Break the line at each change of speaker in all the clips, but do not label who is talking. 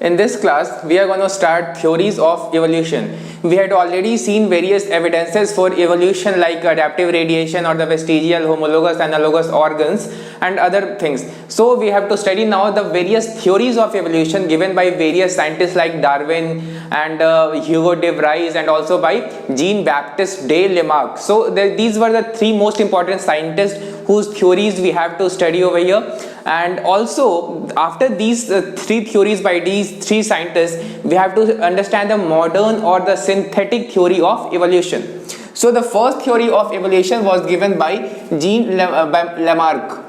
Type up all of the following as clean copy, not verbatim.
In this class, we are going to start theories of evolution. We had already seen various evidences for evolution like adaptive radiation or the vestigial, homologous, analogous organs and other things. So we have to study now the various theories of evolution given by various scientists like Darwin and Hugo de Vries and also by Jean-Baptiste de Lamarck. So these were the three most important scientists whose theories we have to study over here. And also after these three theories by these three scientists, we have to understand the modern or the synthetic theory of evolution. So the first theory of evolution was given by Jean Lamarck.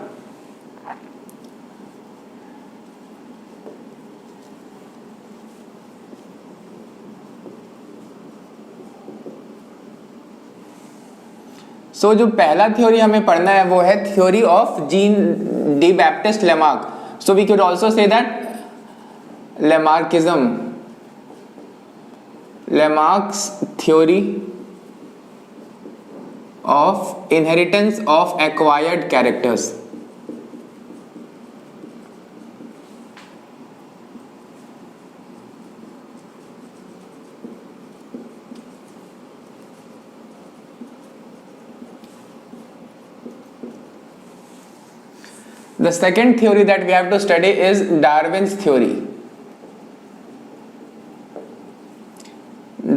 So जो पहला theory हमें पढ़ना है वो है theory of Jean de Baptiste Lamarck. So we could also say that Lamarckism, Lamarck's theory of inheritance of acquired characters. The second theory that we have to study is Darwin's theory.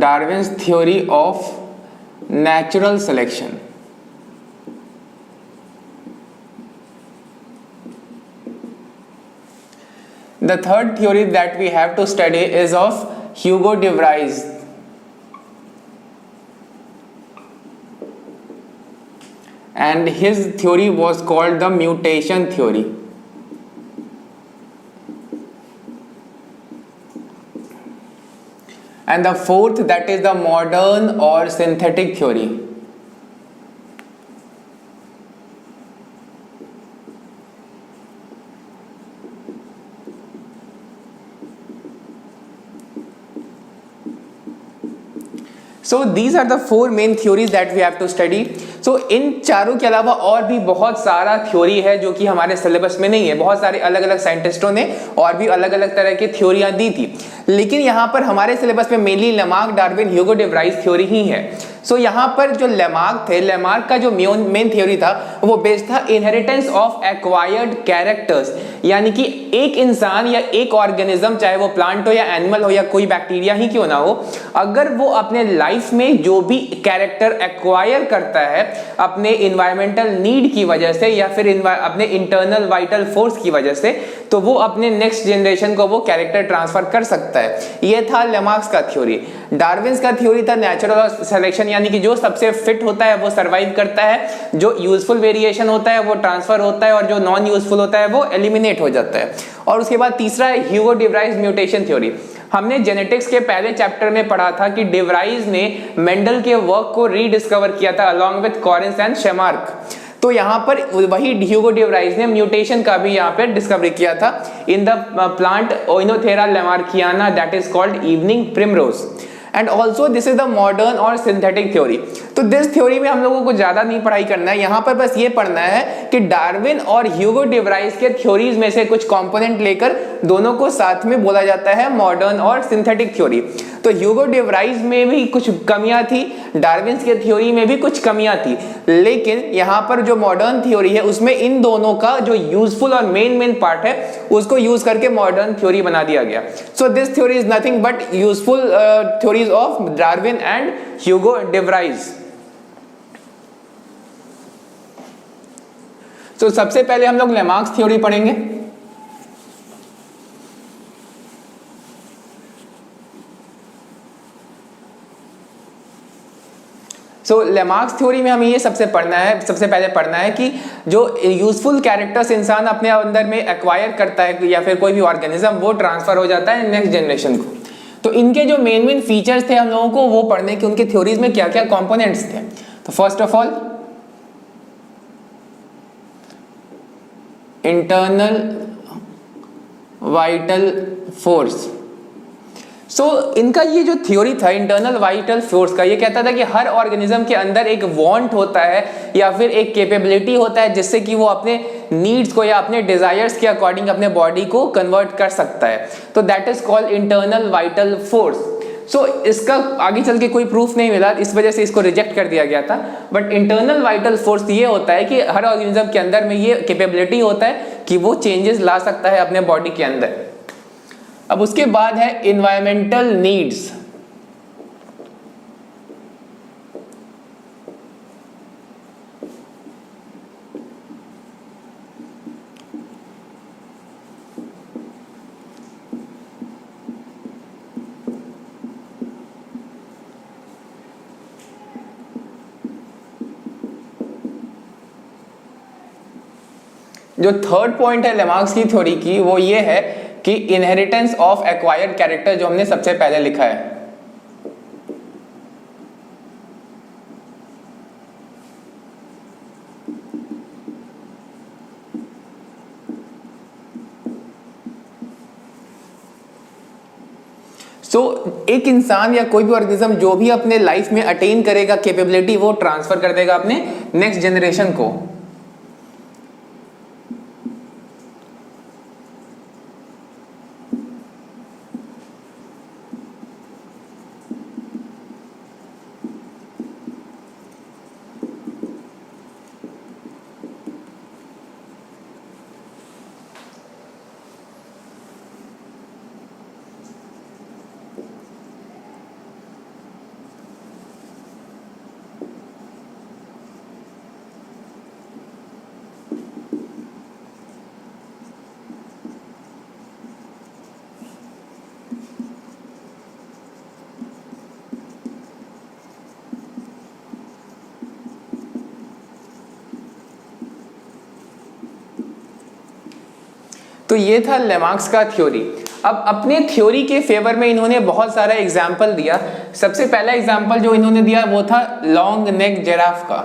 Darwin's theory of natural selection. The third theory that we have to study is of Hugo de Vries. And his theory was called the mutation theory. And the fourth, that is the modern or synthetic theory. So these are the four main theories that we have to study. So इन चारों के अलावा और भी बहुत सारा theory है जो कि हमारे सिलेबस में नहीं है. बहुत सारे अलग अलग साइंटिस्टों ने और भी अलग अलग तरह की थ्योरियां दी थी, लेकिन यहाँ पर हमारे सिलेबस में mainly Lamarck, Darwin, Hugo day Vries theory ही है. सो यहाँ पर जो लेमार्क थे, लेमार्क का जो मेन थ्योरी था वो बेस्ड था इनहेरिटेंस ऑफ एक्वायर्ड कैरेक्टर्स. यानी कि एक इंसान या एक ऑर्गेनिज्म, चाहे वो प्लांट हो या एनिमल हो या कोई बैक्टीरिया ही क्यों ना हो, अगर वो अपने लाइफ में जो भी कैरेक्टर एक्वायर करता है अपने इन्वायरमेंटल नीड की वजह से या फिर अपने इंटरनल वाइटल फोर्स की वजह से, तो वो अपने नेक्स्ट जनरेशन को वो कैरेक्टर ट्रांसफर कर सकता है. ये था लेमार्क्स का थ्योरी. डार्विन्स का थ्योरी था नेचुरल सिलेक्शन, यानी कि जो सबसे फिट होता है वो सर्वाइव करता है, जो यूजफुल वेरिएशन होता है वो ट्रांसफर होता है और जो नॉन यूजफुल होता है वो एलिमिनेट हो जाता है. और उसके बाद तीसरा है Hugo day Vries mutation theory. हमने जेनेटिक्स के पहले चैप्टर में पढ़ा था कि डे व्राइस ने मेंडल के वर्क को रीडिस्कवर किया था along with Correns and Tschermak. तो यहाँ पर वही ह्यूगो डे व्राइस ने म्यूटेशन का भी यहाँ पे डिस्कवरी किया था in the plant Oenothera lamarckiana, that is called evening primrose. And also this is the modern और सिंथेटिक थ्योरी. तो दिस थ्योरी में हम लोगों को ज्यादा नहीं पढ़ाई करना है, यहाँ पर बस ये पढ़ना है कि डार्विन और ह्यूगो डे व्राइस के थ्योरीज में से कुछ कंपोनेंट लेकर दोनों को साथ में बोला जाता है मॉडर्न और सिंथेटिक थ्योरी. तो ह्यूगो डे व्राइस में भी कुछ कमियां थी, डार्विन के थ्योरी में भी कुछ कमियां थी, लेकिन यहाँ पर जो मॉडर्न थ्योरी है उसमें इन दोनों का जो यूजफुल और मेन पार्ट है उसको यूज करके मॉडर्न थ्योरी बना दिया गया. So this theory is nothing but useful theories of Darwin and Hugo day Vries. तो सबसे पहले हम लोग लेमार्क्स थ्योरी पढ़ेंगे. सो लेमार्क्स थ्योरी में हमें ये सबसे पहले पढ़ना है कि जो यूजफुल कैरेक्टर्स इंसान अपने अंदर में एक्वायर करता है या फिर कोई भी ऑर्गेनिज्म, वो ट्रांसफर हो जाता है नेक्स्ट जनरेशन को. तो इनके जो मेन फीचर्स थे हम लोगों को वो पढ़ने के, उनके थ्योरीज में क्या क्या कंपोनेंट्स थे. तो first of all internal vital force. So इनका ये जो थ्योरी था इंटरनल वाइटल फोर्स का, ये कहता था कि हर ऑर्गेनिज्म के अंदर एक वांट होता है या फिर एक कैपेबिलिटी होता है जिससे कि वो अपने नीड्स को या अपने डिजायर्स के अकॉर्डिंग अपने बॉडी को कन्वर्ट कर सकता है, तो that is called internal vital force. So इसका आगे चल के कोई प्रूफ नहीं मिला, इस वजह से इसको रिजेक्ट कर दिया गया था। बट इंटरनल वाइटल फोर्स ये होता है कि हर ऑर्गेनिज्म के अंदर में ये कैपेबिलिटी होता है कि वो चेंजेस ला सकता है अपने बॉडी के अंदर। अब उसके बाद है इन्वायरमेंटल नीड्स। जो थर्ड पॉइंट है लेमार्क्स की थ्योरी की वो ये है कि इनहेरिटेंस ऑफ एक्वायर्ड कैरेक्टर, जो हमने सबसे पहले लिखा है। एक इंसान या कोई भी ऑर्गेनिज्म जो भी अपने लाइफ में अटेन करेगा कैपेबिलिटी, वो ट्रांसफर कर देगा अपने नेक्स्ट जनरेशन को। तो ये था लेमार्क्स का थ्योरी। अब अपने थ्योरी के फेवर में इन्होंने बहुत सारा एग्जाम्पल दिया। सबसे पहला एग्जाम्पल जो इन्होंने दिया वो था लॉन्ग नेक जिराफ का।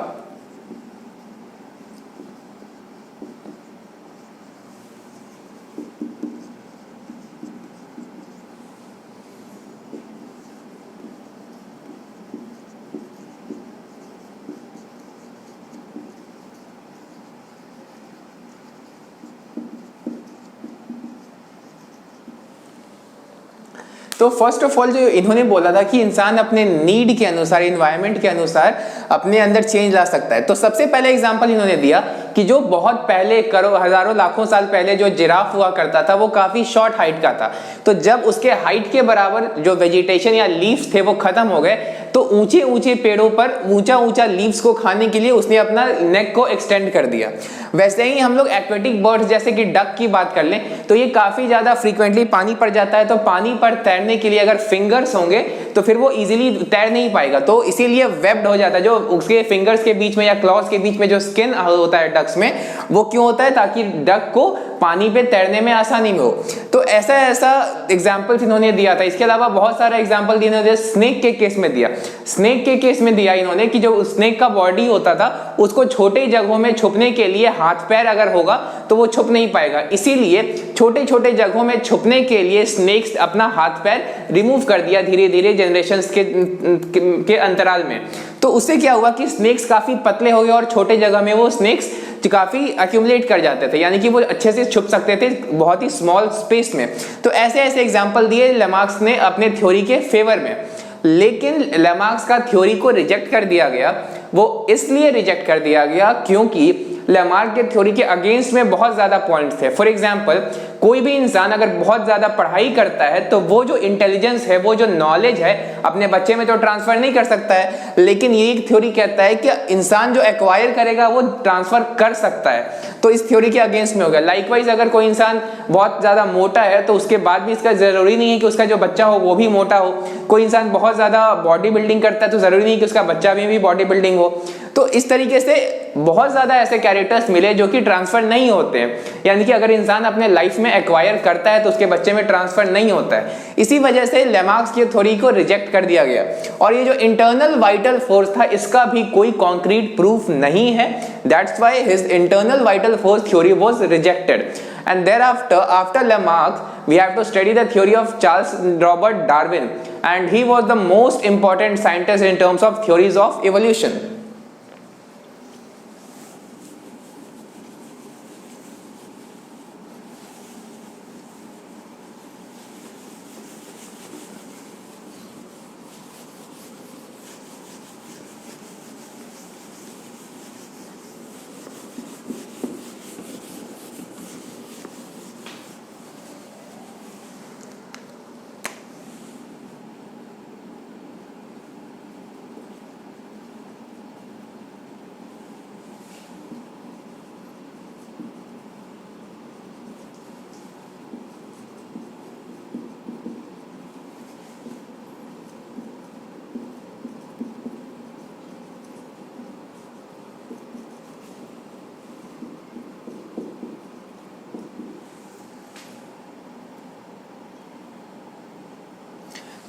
तो फर्स्ट ऑफ ऑल जो इन्होंने बोला था कि इंसान अपने नीड के अनुसार, एनवायरनमेंट के अनुसार अपने अंदर चेंज ला सकता है। तो सबसे पहले एग्जांपल इन्होंने दिया कि जो बहुत पहले हजारों लाखों साल पहले जो जिराफ हुआ करता था वो काफी शॉर्ट हाइट का था। तो जब उसके हाइट के बराबर जो वेजिटेशन या लीव्स थे वो खत्म हो गए, तो ऊंचे ऊंचे पेड़ों पर ऊंचा ऊंचा लीव्स को खाने के लिए उसने अपना नेक को एक्सटेंड कर दिया। वैसे ही हम लोग एक्वेटिक बर्ड्स जैसे कि डक की बात कर लें तो ये काफी ज्यादा फ्रीक्वेंटली पानी पर जाता है, तो पानी पर तैरने के लिए अगर फिंगर्स होंगे तो फिर वो इजीली तैर नहीं पाएगा, तो इसीलिए वेब्ड हो जाता है। जो उसके फिंगर्स के बीच में या क्लॉज के बीच में जो स्किन होता है डक्स में, वो क्यों होता है? ताकि डक को पानी पे तैरने में आसानी में हो। तो ऐसा एग्जाम्पल्स इन्होंने दिया था। इसके अलावा बहुत सारा एग्जाम्पल इन्होंने स्नेक के केस में दिया। स्नेक के केस में दिया इन्होंने कि जो स्नेक का बॉडी होता था उसको छोटे जगहों में छुपने के लिए हाथ पैर अगर होगा तो वो छुप नहीं पाएगा, इसीलिए छोटे छोटे जगहों में छुपने के लिए स्नेक्स अपना हाथ पैर रिमूव कर दिया धीरे धीरे जनरेशंस के अंतराल में। तो उससे क्या हुआ कि स्नेक्स काफी पतले हो गए और छोटे जगह में वो स्नेक्स काफी एक्यूमुलेट कर जाते थे, यानी कि वो अच्छे से छुप सकते थे बहुत ही स्मॉल स्पेस में। तो ऐसे ऐसे एग्जांपल दिए लेमार्क्स ने अपने थ्योरी के फेवर में। लेकिन लेमार्क्स का थ्योरी को रिजेक्ट कर दिया गया। वो इसलिए रिजेक्ट कर दिया गया क्योंकि लेमार्क के थ्योरी के अगेंस्ट में बहुत ज्यादा पॉइंट्स थे। फॉर एग्जांपल, कोई भी इंसान अगर बहुत ज्यादा पढ़ाई करता है तो वो जो इंटेलिजेंस है, वो जो नॉलेज है, अपने बच्चे में तो ट्रांसफर नहीं कर सकता है। लेकिन ये एक थ्योरी कहता है कि इंसान जो एक्वायर करेगा वो ट्रांसफर कर सकता है, तो इस थ्योरी के अगेंस्ट में हो गया। लाइकवाइज, अगर कोई इंसान बहुत ज्यादा मोटा है तो उसके बाद भी इसका जरूरी नहीं है कि उसका जो बच्चा हो वो भी मोटा हो। कोई इंसान बहुत ज्यादा बॉडी बिल्डिंग करता है तो जरूरी नहीं कि उसका बच्चा भी बॉडी बिल्डिंग हो। तो इस तरीके से बहुत ज्यादा ऐसे कैरेक्टर्स मिले जो कि ट्रांसफर नहीं होते हैं, यानी कि अगर इंसान अपने लाइफ में एक्वायर करता है तो उसके बच्चे में ट्रांसफर नहीं होता है। इसी वजह से लेमार्क्स की थ्योरी को रिजेक्ट कर दिया गया। और ये जो इंटरनल वाइटल फोर्स था इसका भी कोई कॉन्क्रीट प्रूफ नहीं है। That's why his internal vital force theory was rejected. And thereafter, after Lamarck, we have to study the theory of Charles Robert Darwin, and he was the most important scientist in terms of theories of evolution.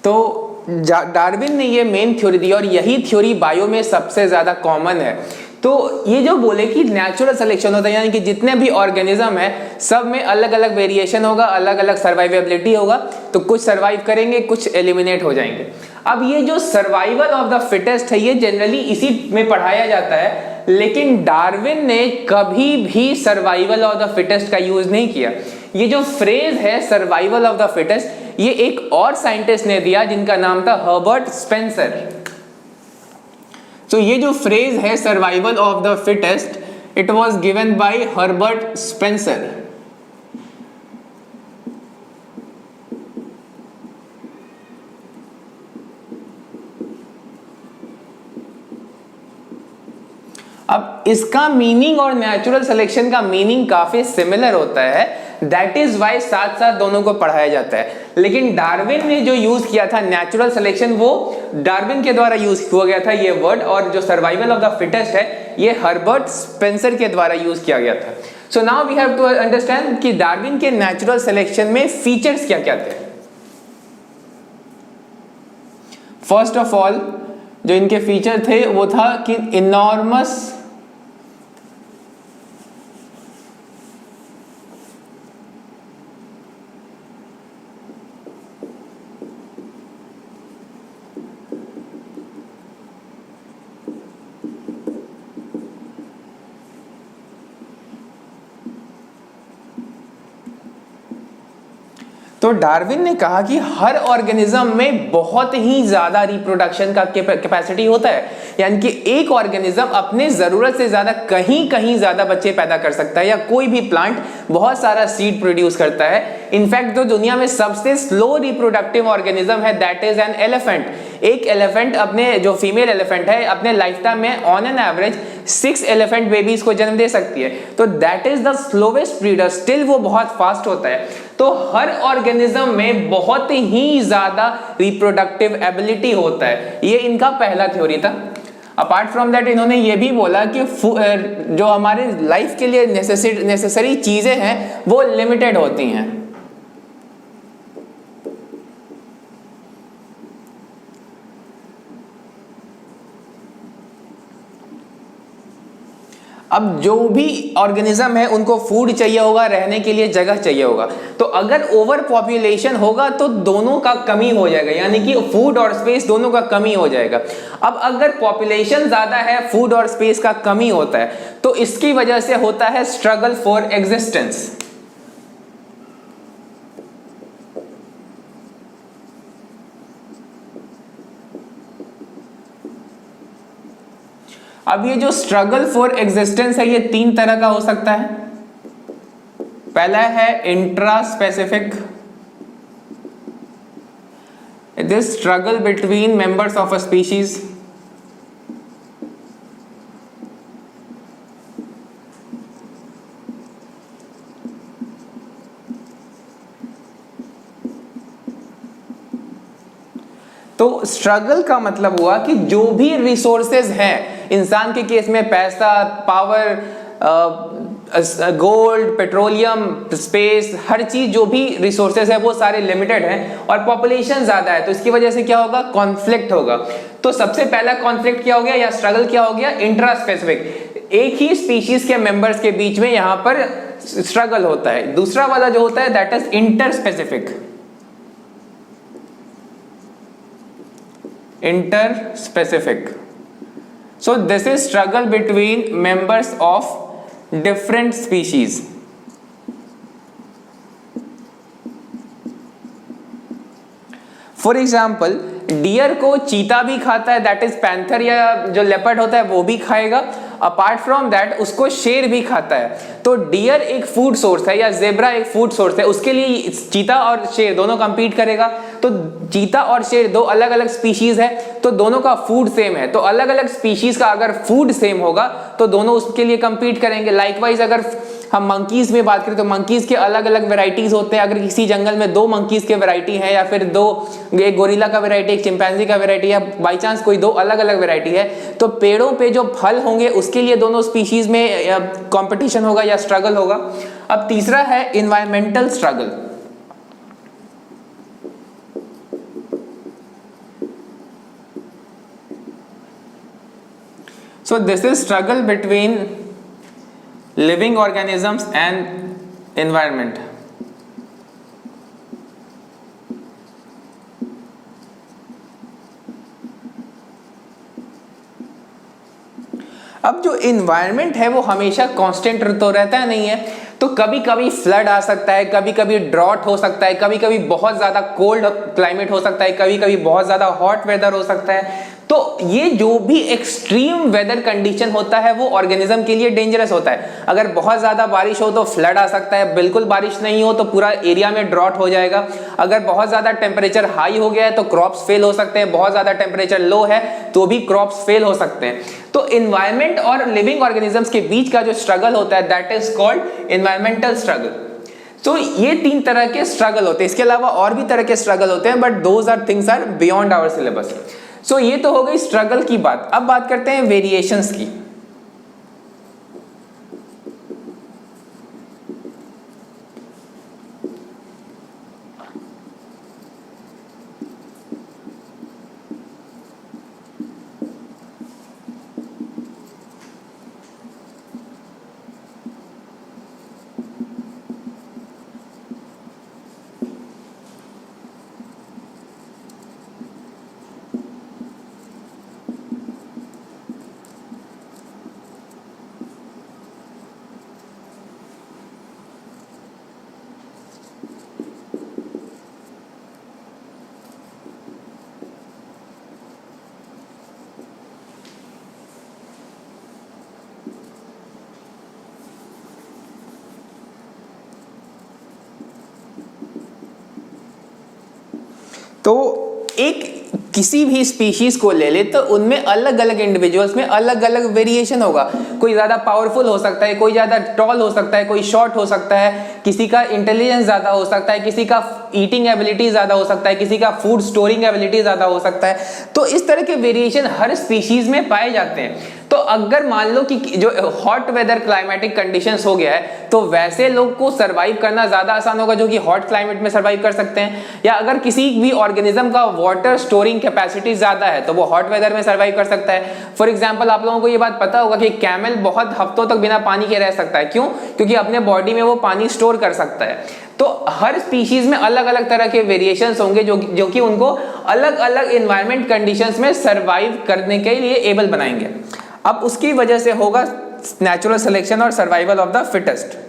तो Darwin ने ये main theory दी और यही theory bio में सबसे ज्यादा common है। तो ये जो बोले कि नेचुरल सिलेक्शन होता है, यानी कि जितने भी ऑर्गेनिज्म है सब में अलग अलग वेरिएशन होगा, अलग अलग सर्वाइवेबिलिटी होगा, तो कुछ सर्वाइव करेंगे, कुछ एलिमिनेट हो जाएंगे। अब ये जो सर्वाइवल ऑफ द फिटेस्ट है ये जनरली इसी में पढ़ाया जाता है, लेकिन डार्विन ने कभी भी सर्वाइवल ऑफ द फिटेस्ट का यूज नहीं किया। ये जो फ्रेज है सर्वाइवल ऑफ द फिटेस्ट, ये एक और साइंटिस्ट ने दिया जिनका नाम था हर्बर्ट स्पेंसर। तो ये जो फ्रेज है survival of the fittest, it was given by Herbert Spencer. अब इसका मीनिंग और नेचुरल सिलेक्शन का मीनिंग काफी सिमिलर होता है, दैट इज वाई साथ साथ दोनों को पढ़ाया जाता है। लेकिन डार्विन ने जो यूज किया था नेचुरल सिलेक्शन, वो डार्विन के द्वारा यूज किया गया था ये वर्ड, और जो सर्वाइवल ऑफ द फिटेस्ट है ये हर्बर्ट स्पेंसर के द्वारा यूज किया गया था। So now we have to understand कि डार्विन के नेचुरल सिलेक्शन में फीचर्स क्या क्या थे। फर्स्ट ऑफ ऑल जो इनके फीचर थे वो था कि इनॉर्मस तो डार्विन ने कहा कि हर ऑर्गेनिज्म में बहुत ही ज्यादा रिप्रोडक्शन का कैपेसिटी होता है, यानी कि एक ऑर्गेनिज्म अपने जरूरत से ज्यादा कहीं कहीं ज्यादा बच्चे पैदा कर सकता है, या कोई भी प्लांट बहुत सारा सीड प्रोड्यूस करता है। इनफैक्ट जो दुनिया में सबसे स्लो रिप्रोडक्टिव ऑर्गेनिज्म है दैट इज एन एलिफेंट। एक एलिफेंट अपने, जो फीमेल एलिफेंट है, अपने लाइफ टाइम में on an average 6 elephant babies को जन्म दे सकती है। तो that is the slowest breeder, still वो बहुत फास्ट होता है। तो हर ऑर्गेनिज्म में बहुत ही ज्यादा रिप्रोडक्टिव एबिलिटी होता है, ये इनका पहला थ्योरी था। अपार्ट फ्रॉम दैट इन्होंने ये भी बोला कि जो हमारे लाइफ के लिए नेसेसरी चीजें हैं वो लिमिटेड होती हैं। अब जो भी ऑर्गेनिज्म है उनको फूड चाहिए होगा, रहने के लिए जगह चाहिए होगा। तो अगर ओवर पॉपुलेशन होगा तो दोनों का कमी हो जाएगा, यानी कि फूड और स्पेस दोनों का कमी हो जाएगा। अब अगर पॉपुलेशन ज्यादा है, फूड और स्पेस का कमी होता है, तो इसकी वजह से होता है स्ट्रगल फॉर एग्जिस्टेंस। अब ये जो स्ट्रगल फॉर एग्जिस्टेंस है ये 3 तरह का हो सकता है। पहला है intra specific, this struggle between members of a species. तो स्ट्रगल का मतलब हुआ कि जो भी रिसोर्सेज हैं, इंसान के केस में पैसा, पावर, गोल्ड, पेट्रोलियम, स्पेस, हर चीज, जो भी रिसोर्सेज है वो सारे लिमिटेड हैं और पॉपुलेशन ज्यादा है, तो इसकी वजह से क्या होगा, कॉन्फ्लिक्ट होगा। तो सबसे पहला कॉन्फ्लिक्ट क्या हो गया या स्ट्रगल क्या हो गया, इंट्रा स्पेसिफिक, एक ही स्पीशीज के मेंबर्स के बीच में यहां पर स्ट्रगल होता है। दूसरा वाला जो होता है that is interspecific, interspecific. So this is struggle between members of different species. For example, deer को चीता भी खाता है, दैट इज पैंथर, या जो लेपर्ड होता है वो भी खाएगा। अपार्ट फ्रॉम दैट उसको शेर भी खाता है। तो डियर एक फूड सोर्स है या जेब्रा एक फूड सोर्स है, उसके लिए चीता और शेर दोनों कंपीट करेगा। तो चीता और शेर दो अलग अलग स्पीशीज है, तो दोनों का फूड सेम है। तो अलग अलग स्पीशीज का अगर फूड सेम होगा तो दोनों उसके लिए कंपीट करेंगे। लाइकवाइज अगर हम मंकीज में बात करें तो मंकीज के अलग अलग वेराइटीज होते हैं। अगर किसी जंगल में 2 मंकीज के वेराइटी है, या फिर एक गोरिल्ला का वेराइटी, एक चिंपैंजी का वेराइटी है, बाई चांस कोई 2 अलग अलग वेराइटी है, तो पेड़ों पे जो फल होंगे उसके लिए दोनों स्पीशीज में कंपटीशन होगा या स्ट्रगल होगा। अब तीसरा है environmental struggle. So this is struggle between living organisms and environment. अब जो इन्वायरमेंट है वो हमेशा कांस्टेंट तो रहता नहीं है, तो कभी कभी फ्लड आ सकता है, कभी कभी ड्रॉट हो सकता है, कभी कभी बहुत ज़्यादा कोल्ड क्लाइमेट हो सकता है, कभी कभी बहुत ज़्यादा हॉट वेदर हो सकता है। तो ये जो भी एक्सट्रीम वेदर कंडीशन होता है वो ऑर्गेनिज्म के लिए डेंजरस होता है। अगर बहुत ज़्यादा बारिश हो तो फ्लड आ सकता है, बिल्कुल बारिश नहीं हो तो पूरा एरिया में ड्रॉट हो जाएगा। अगर बहुत ज़्यादा टेम्परेचर हाई हो गया है तो क्रॉप्स फेल हो सकते हैं, बहुत ज़्यादा टेम्परेचर लो है तो भी क्रॉप्स फेल हो सकते हैं। तो इन्वायरमेंट और लिविंग ऑर्गेनिजम्स के बीच का जो स्ट्रगल होता है that is called environmental struggle. तो ये 3 तरह के स्ट्रगल होते हैं, इसके अलावा और भी तरह के स्ट्रगल होते हैं, but those are things are beyond our syllabus. So ये तो हो गई स्ट्रगल की बात। अब बात करते हैं वेरिएशंस की। तो एक किसी भी स्पीशीज को ले ले तो उनमें अलग अलग इंडिविजुअल्स में अलग अलग वेरिएशन होगा। कोई ज़्यादा पावरफुल हो सकता है, कोई ज़्यादा टॉल हो सकता है, कोई शॉर्ट हो सकता है, किसी का इंटेलिजेंस ज़्यादा हो सकता है, किसी का ईटिंग एबिलिटी ज़्यादा हो सकता है, किसी का फूड स्टोरिंग एबिलिटी ज़्यादा हो सकता है। तो इस तरह के वेरिएशन हर स्पीशीज में पाए जाते हैं। तो अगर मान लो कि जो हॉट वेदर क्लाइमेटिक कंडीशंस हो गया है तो वैसे लोग को सरवाइव करना ज़्यादा आसान होगा जो कि हॉट क्लाइमेट में सरवाइव कर सकते हैं। या अगर किसी भी ऑर्गेनिज्म का वाटर स्टोरिंग कैपेसिटी ज़्यादा है तो वो हॉट वेदर में सरवाइव कर सकता है। फॉर एग्जाम्पल आप लोगों को ये बात पता होगा कि कैमल बहुत हफ्तों तक बिना पानी के रह सकता है। क्यों? क्योंकि अपने बॉडी में वो पानी स्टोर कर सकता है। तो हर स्पीशीज में अलग अलग तरह के वेरिएशंस होंगे जो कि उनको अलग अलग इन्वायरमेंट कंडीशंस में सरवाइव करने के लिए एबल बनाएंगे। अब उसकी वजह से होगा नेचुरल सिलेक्शन और सर्वाइवल ऑफ द फिटेस्ट।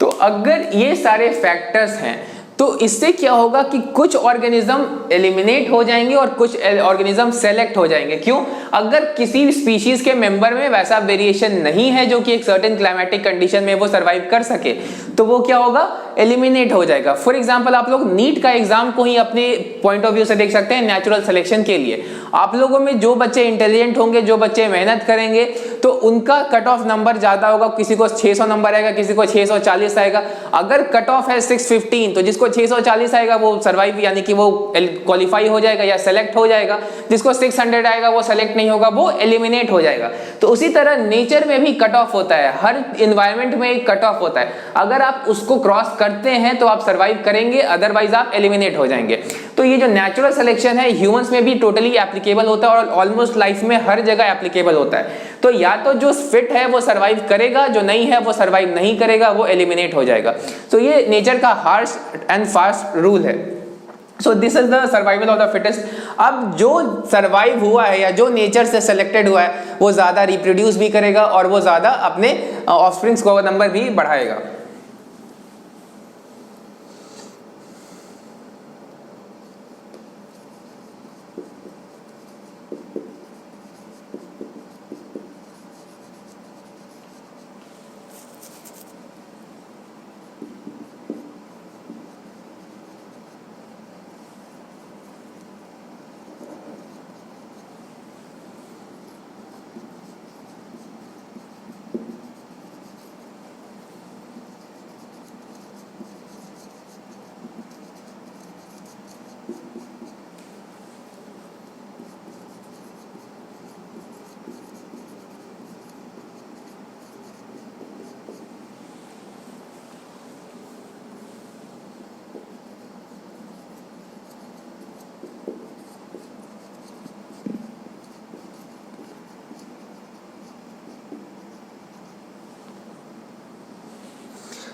तो अगर ये सारे फैक्टर्स हैं तो इससे क्या होगा कि कुछ ऑर्गेनिज्म एलिमिनेट हो जाएंगे और कुछ ऑर्गेनिज्म सेलेक्ट हो जाएंगे। क्यों? अगर किसी स्पीशीज के मेंबर में वैसा वेरिएशन नहीं है जो कि एक सर्टेन क्लाइमेटिक कंडीशन में वो सरवाइव कर सके तो वो क्या होगा? एलिमिनेट हो जाएगा। फॉर एग्जांपल आप लोग नीट का एग्जाम को ही अपने पॉइंट ऑफ व्यू से देख सकते हैं नेचुरल सिलेक्शन के लिए। आप लोगों में जो बच्चे इंटेलिजेंट होंगे, जो बच्चे मेहनत करेंगे तो उनका कट ऑफ नंबर ज्यादा होगा। किसी को 600 नंबर आएगा, किसी को 640 आएगा। अगर कट ऑफ है 615 तो जिसको 640 आएगा वो सर्वाइव यानी कि वो क्वालिफाई हो जाएगा या सेलेक्ट हो जाएगा। जिसको 600 आएगा वो सेलेक्ट नहीं होगा, वो एलिमिनेट हो जाएगा। तो उसी तरह नेचर में भी कट ऑफ होता है, हर इन्वायरमेंट में एक कट ऑफ होता है। अगर आप उसको क्रॉस करते हैं तो आप सर्वाइव करेंगे, अदरवाइज आप एलिमिनेट हो जाएंगे। तो ये जो नेचुरल सिलेक्शन है ह्यूमंस में भी टोटली एप्लीकेबल होता है और ऑलमोस्ट लाइफ में हर जगह एप्लीकेबल होता है। तो या तो जो फिट है वो सर्वाइव करेगा, जो नहीं है वो सर्वाइव नहीं करेगा, वो एलिमिनेट हो जाएगा। तो ये नेचर का हार्श एंड फास्ट रूल है। So this is the survival of the fittest. अब जो सर्वाइव हुआ है या जो नेचर से सेलेक्टेड हुआ है वो ज्यादा रिप्रोड्यूस भी करेगा और वो ज्यादा अपने ऑफस्प्रिंग्स को नंबर भी बढ़ाएगा।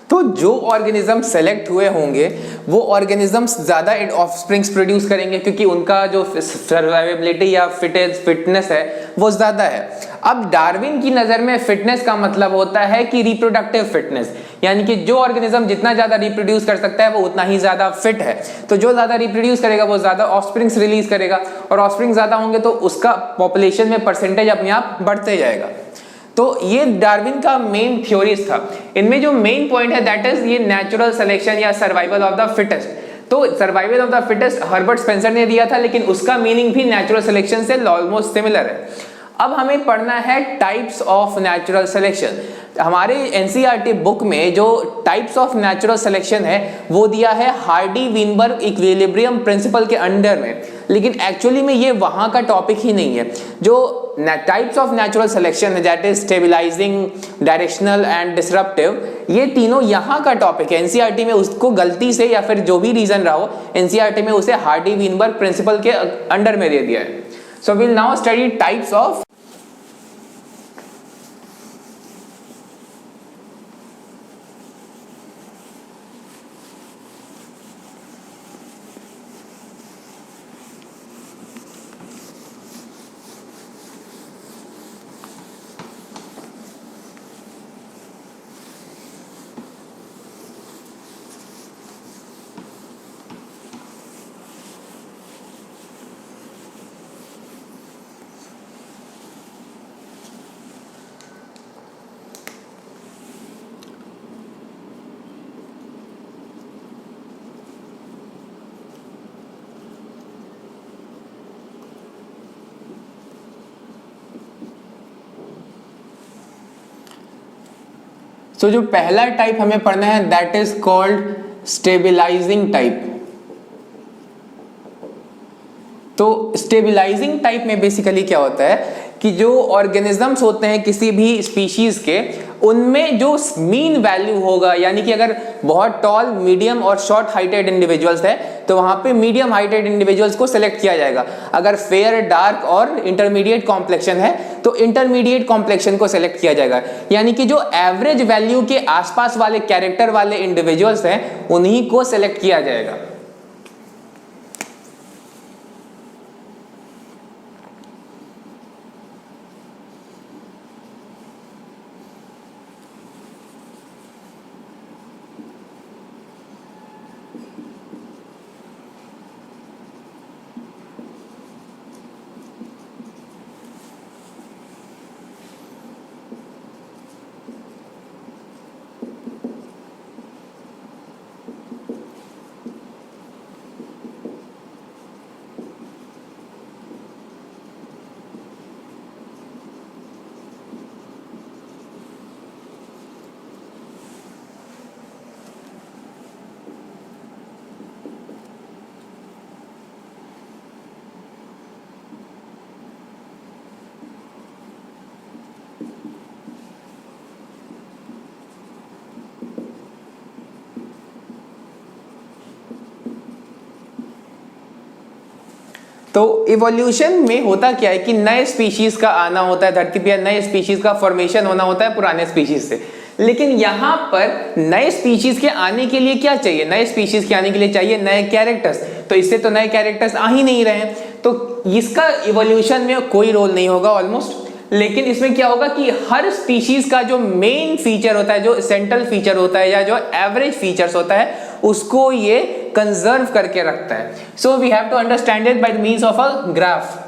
तो जो ऑर्गेनिज्म सेलेक्ट हुए होंगे वो ऑर्गेनिजम्स ज्यादा ऑफस्प्रिंग्स प्रोड्यूस करेंगे क्योंकि उनका जो सर्वाइवेबिलिटी या फिटनेस है वो ज्यादा है। अब डार्विन की नजर में फिटनेस का मतलब होता है कि रिप्रोडक्टिव फिटनेस, यानी कि जो ऑर्गेनिज्म जितना ज्यादा रिप्रोड्यूस कर सकता है वो उतना ही ज्यादा फिट है। तो जो ज्यादा रिप्रोड्यूस करेगा वो ज्यादा ऑफस्प्रिंग्स रिलीज करेगा और ऑफस्प्रिंग ज्यादा होंगे तो उसका पॉपुलेशन में परसेंटेज अपने आप बढ़ते जाएगा। तो ये डार्विन का मेन थ्योरीज था। इनमें जो मेन पॉइंट है दैट इज ये नेचुरल सिलेक्शन या सर्वाइवल ऑफ द फिटेस्ट। तो survival of the fittest Herbert Spencer ने दिया था, लेकिन उसका मीनिंग भी नेचुरल सिलेक्शन से ऑलमोस्ट सिमिलर है। अब हमें पढ़ना है टाइप्स ऑफ नेचुरल सिलेक्शन। हमारे एनसीईआरटी बुक में जो टाइप्स ऑफ नेचुरल सिलेक्शन है वो दिया है हार्डी वीनबर्ग इक्विलिब्रियम प्रिंसिपल के अंडर में, लेकिन एक्चुअली में ये वहां का टॉपिक ही नहीं है। जो टाइप्स ऑफ नेचुरल सिलेक्शन है that is stabilising, directional and disruptive, ये तीनों यहाँ का टॉपिक है। एनसीईआरटी में उसको गलती से या फिर जो भी रीजन रहा हो एनसीईआरटी में उसे हार्डी वीनबर्ग प्रिंसिपल के अंडर में दे दिया है। So will now study types of तो जो पहला टाइप हमें पढ़ना है that is called stabilising type. तो स्टेबलाइजिंग टाइप में बेसिकली क्या होता है कि जो ऑर्गेनिजम्स होते हैं किसी भी स्पीशीज के, उनमें जो मीन वैल्यू होगा, यानी कि अगर बहुत टॉल, मीडियम और शॉर्ट हाइटेड इंडिविजुअल्स है तो वहां पे मीडियम हाइटेड इंडिविजुअल्स को सिलेक्ट किया जाएगा। अगर फेयर, डार्क और इंटरमीडिएट कॉम्प्लेक्शन है तो इंटरमीडिएट कॉम्प्लेक्शन को सिलेक्ट किया जाएगा। यानी कि जो एवरेज वैल्यू के आसपास वाले कैरेक्टर वाले इंडिविजुअल्स हैं उन्हीं को सिलेक्ट किया जाएगा। तो इवोल्यूशन में होता क्या है कि नए स्पीशीज का आना होता है धरती पे, नए स्पीशीज का फॉर्मेशन होना होता है पुराने स्पीशीज से। लेकिन यहाँ पर नए स्पीशीज के आने के लिए क्या चाहिए, नए स्पीशीज के आने के लिए चाहिए नए कैरेक्टर्स, तो इससे तो नए कैरेक्टर्स आ ही नहीं रहे हैं, तो इसका इवोल्यूशन में कोई रोल नहीं होगा ऑलमोस्ट। लेकिन इसमें क्या होगा कि हर स्पीशीज का जो मेन फीचर होता है, जो सेंट्रल फीचर होता है या जो एवरेज फीचर्स होता है, उसको ये कंजर्व करके रखता है। So we have to understand it by the means of a graph.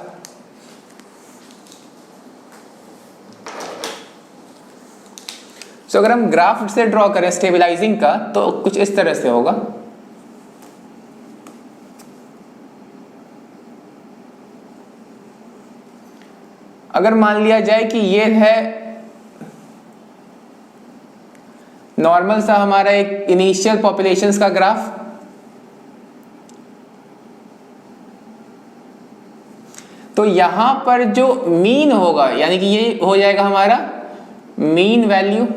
So अगर हम ग्राफ से ड्रॉ करें स्टेबलाइजिंग का, तो कुछ इस तरह से होगा। अगर मान लिया जाए कि ये है नॉर्मल सा हमारा एक इनिशियल पॉपुलेशंस का ग्राफ, तो यहां पर जो मीन होगा, यानी कि ये हो जाएगा हमारा मीन वैल्यू।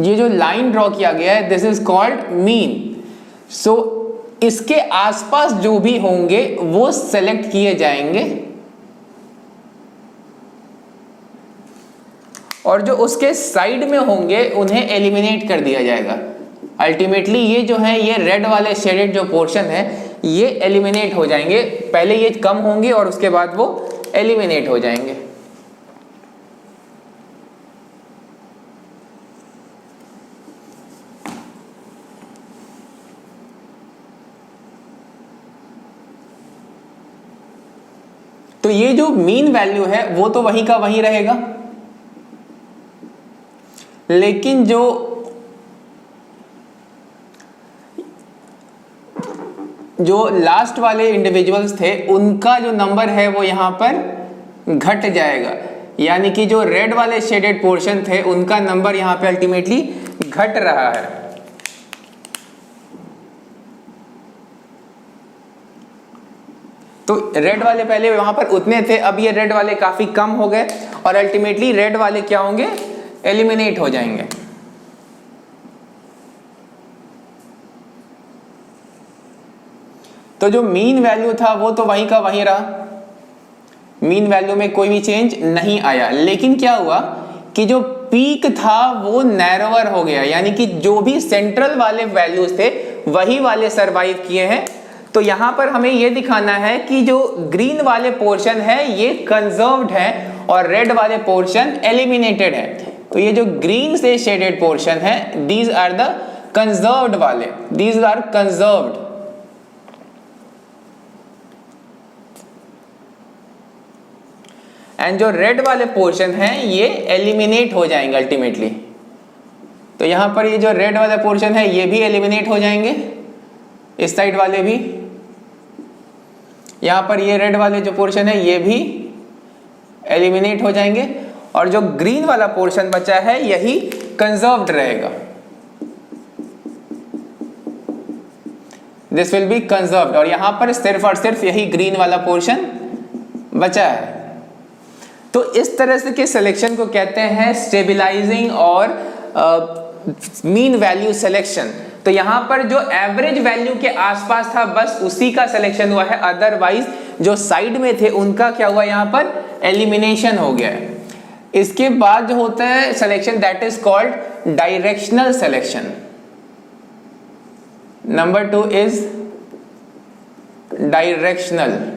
ये जो लाइन ड्रॉ किया गया है, दिस इज कॉल्ड मीन। सो इसके आसपास जो भी होंगे वो सेलेक्ट किए जाएंगे, और जो उसके साइड में होंगे उन्हें एलिमिनेट कर दिया जाएगा। अल्टीमेटली ये जो है, ये रेड वाले शेडेड जो पोर्शन है, ये एलिमिनेट हो जाएंगे। पहले ये कम होंगे और उसके बाद वो एलिमिनेट हो जाएंगे। तो ये जो मीन वैल्यू है वो तो वहीं का वहीं रहेगा, लेकिन जो लास्ट वाले इंडिविजुअल्स थे उनका जो नंबर है वो यहां पर घट जाएगा। यानी कि जो रेड वाले शेडेड पोर्शन थे उनका नंबर यहां पे अल्टीमेटली घट रहा है। तो रेड वाले पहले वहां पर उतने थे, अब ये रेड वाले काफी कम हो गए और अल्टीमेटली रेड वाले क्या होंगे, एलिमिनेट हो जाएंगे। तो जो मीन वैल्यू था वो तो वहीं का वहीं रहा, मीन वैल्यू में कोई भी चेंज नहीं आया। लेकिन क्या हुआ कि जो पीक था वो नैरोवर हो गया, यानी कि जो भी सेंट्रल वाले वैल्यूज थे वही वाले सरवाइव किए हैं। तो यहां पर हमें यह दिखाना है कि जो ग्रीन वाले पोर्शन है ये कंजर्व्ड है और रेड वाले पोर्शन एलिमिनेटेड है। तो ये जो ग्रीन से शेडेड पोर्शन है, दीज आर द कंजर्व्ड वाले, दीज आर कंजर्व्ड। एंड जो रेड वाले पोर्शन है ये एलिमिनेट हो जाएंगे अल्टीमेटली। तो यहां पर ये जो रेड वाला पोर्शन है ये भी एलिमिनेट हो जाएंगे, इस साइड वाले भी। यहां पर ये रेड वाले जो पोर्शन है ये भी एलिमिनेट हो जाएंगे, और जो ग्रीन वाला पोर्शन बचा है यही कंजर्व्ड रहेगा। दिस विल बी कंजर्व्ड, और यहां पर सिर्फ और सिर्फ यही ग्रीन वाला पोर्शन बचा है। तो इस तरह से के सिलेक्शन को कहते हैं स्टेबलाइजिंग और मीन वैल्यू सिलेक्शन। तो यहां पर जो एवरेज वैल्यू के आसपास था बस उसी का सिलेक्शन हुआ है, अदरवाइज जो साइड में थे उनका क्या हुआ, यहां पर एलिमिनेशन हो गया है। इसके बाद जो होता है selection, that is called directional selection. Number 2 is directional.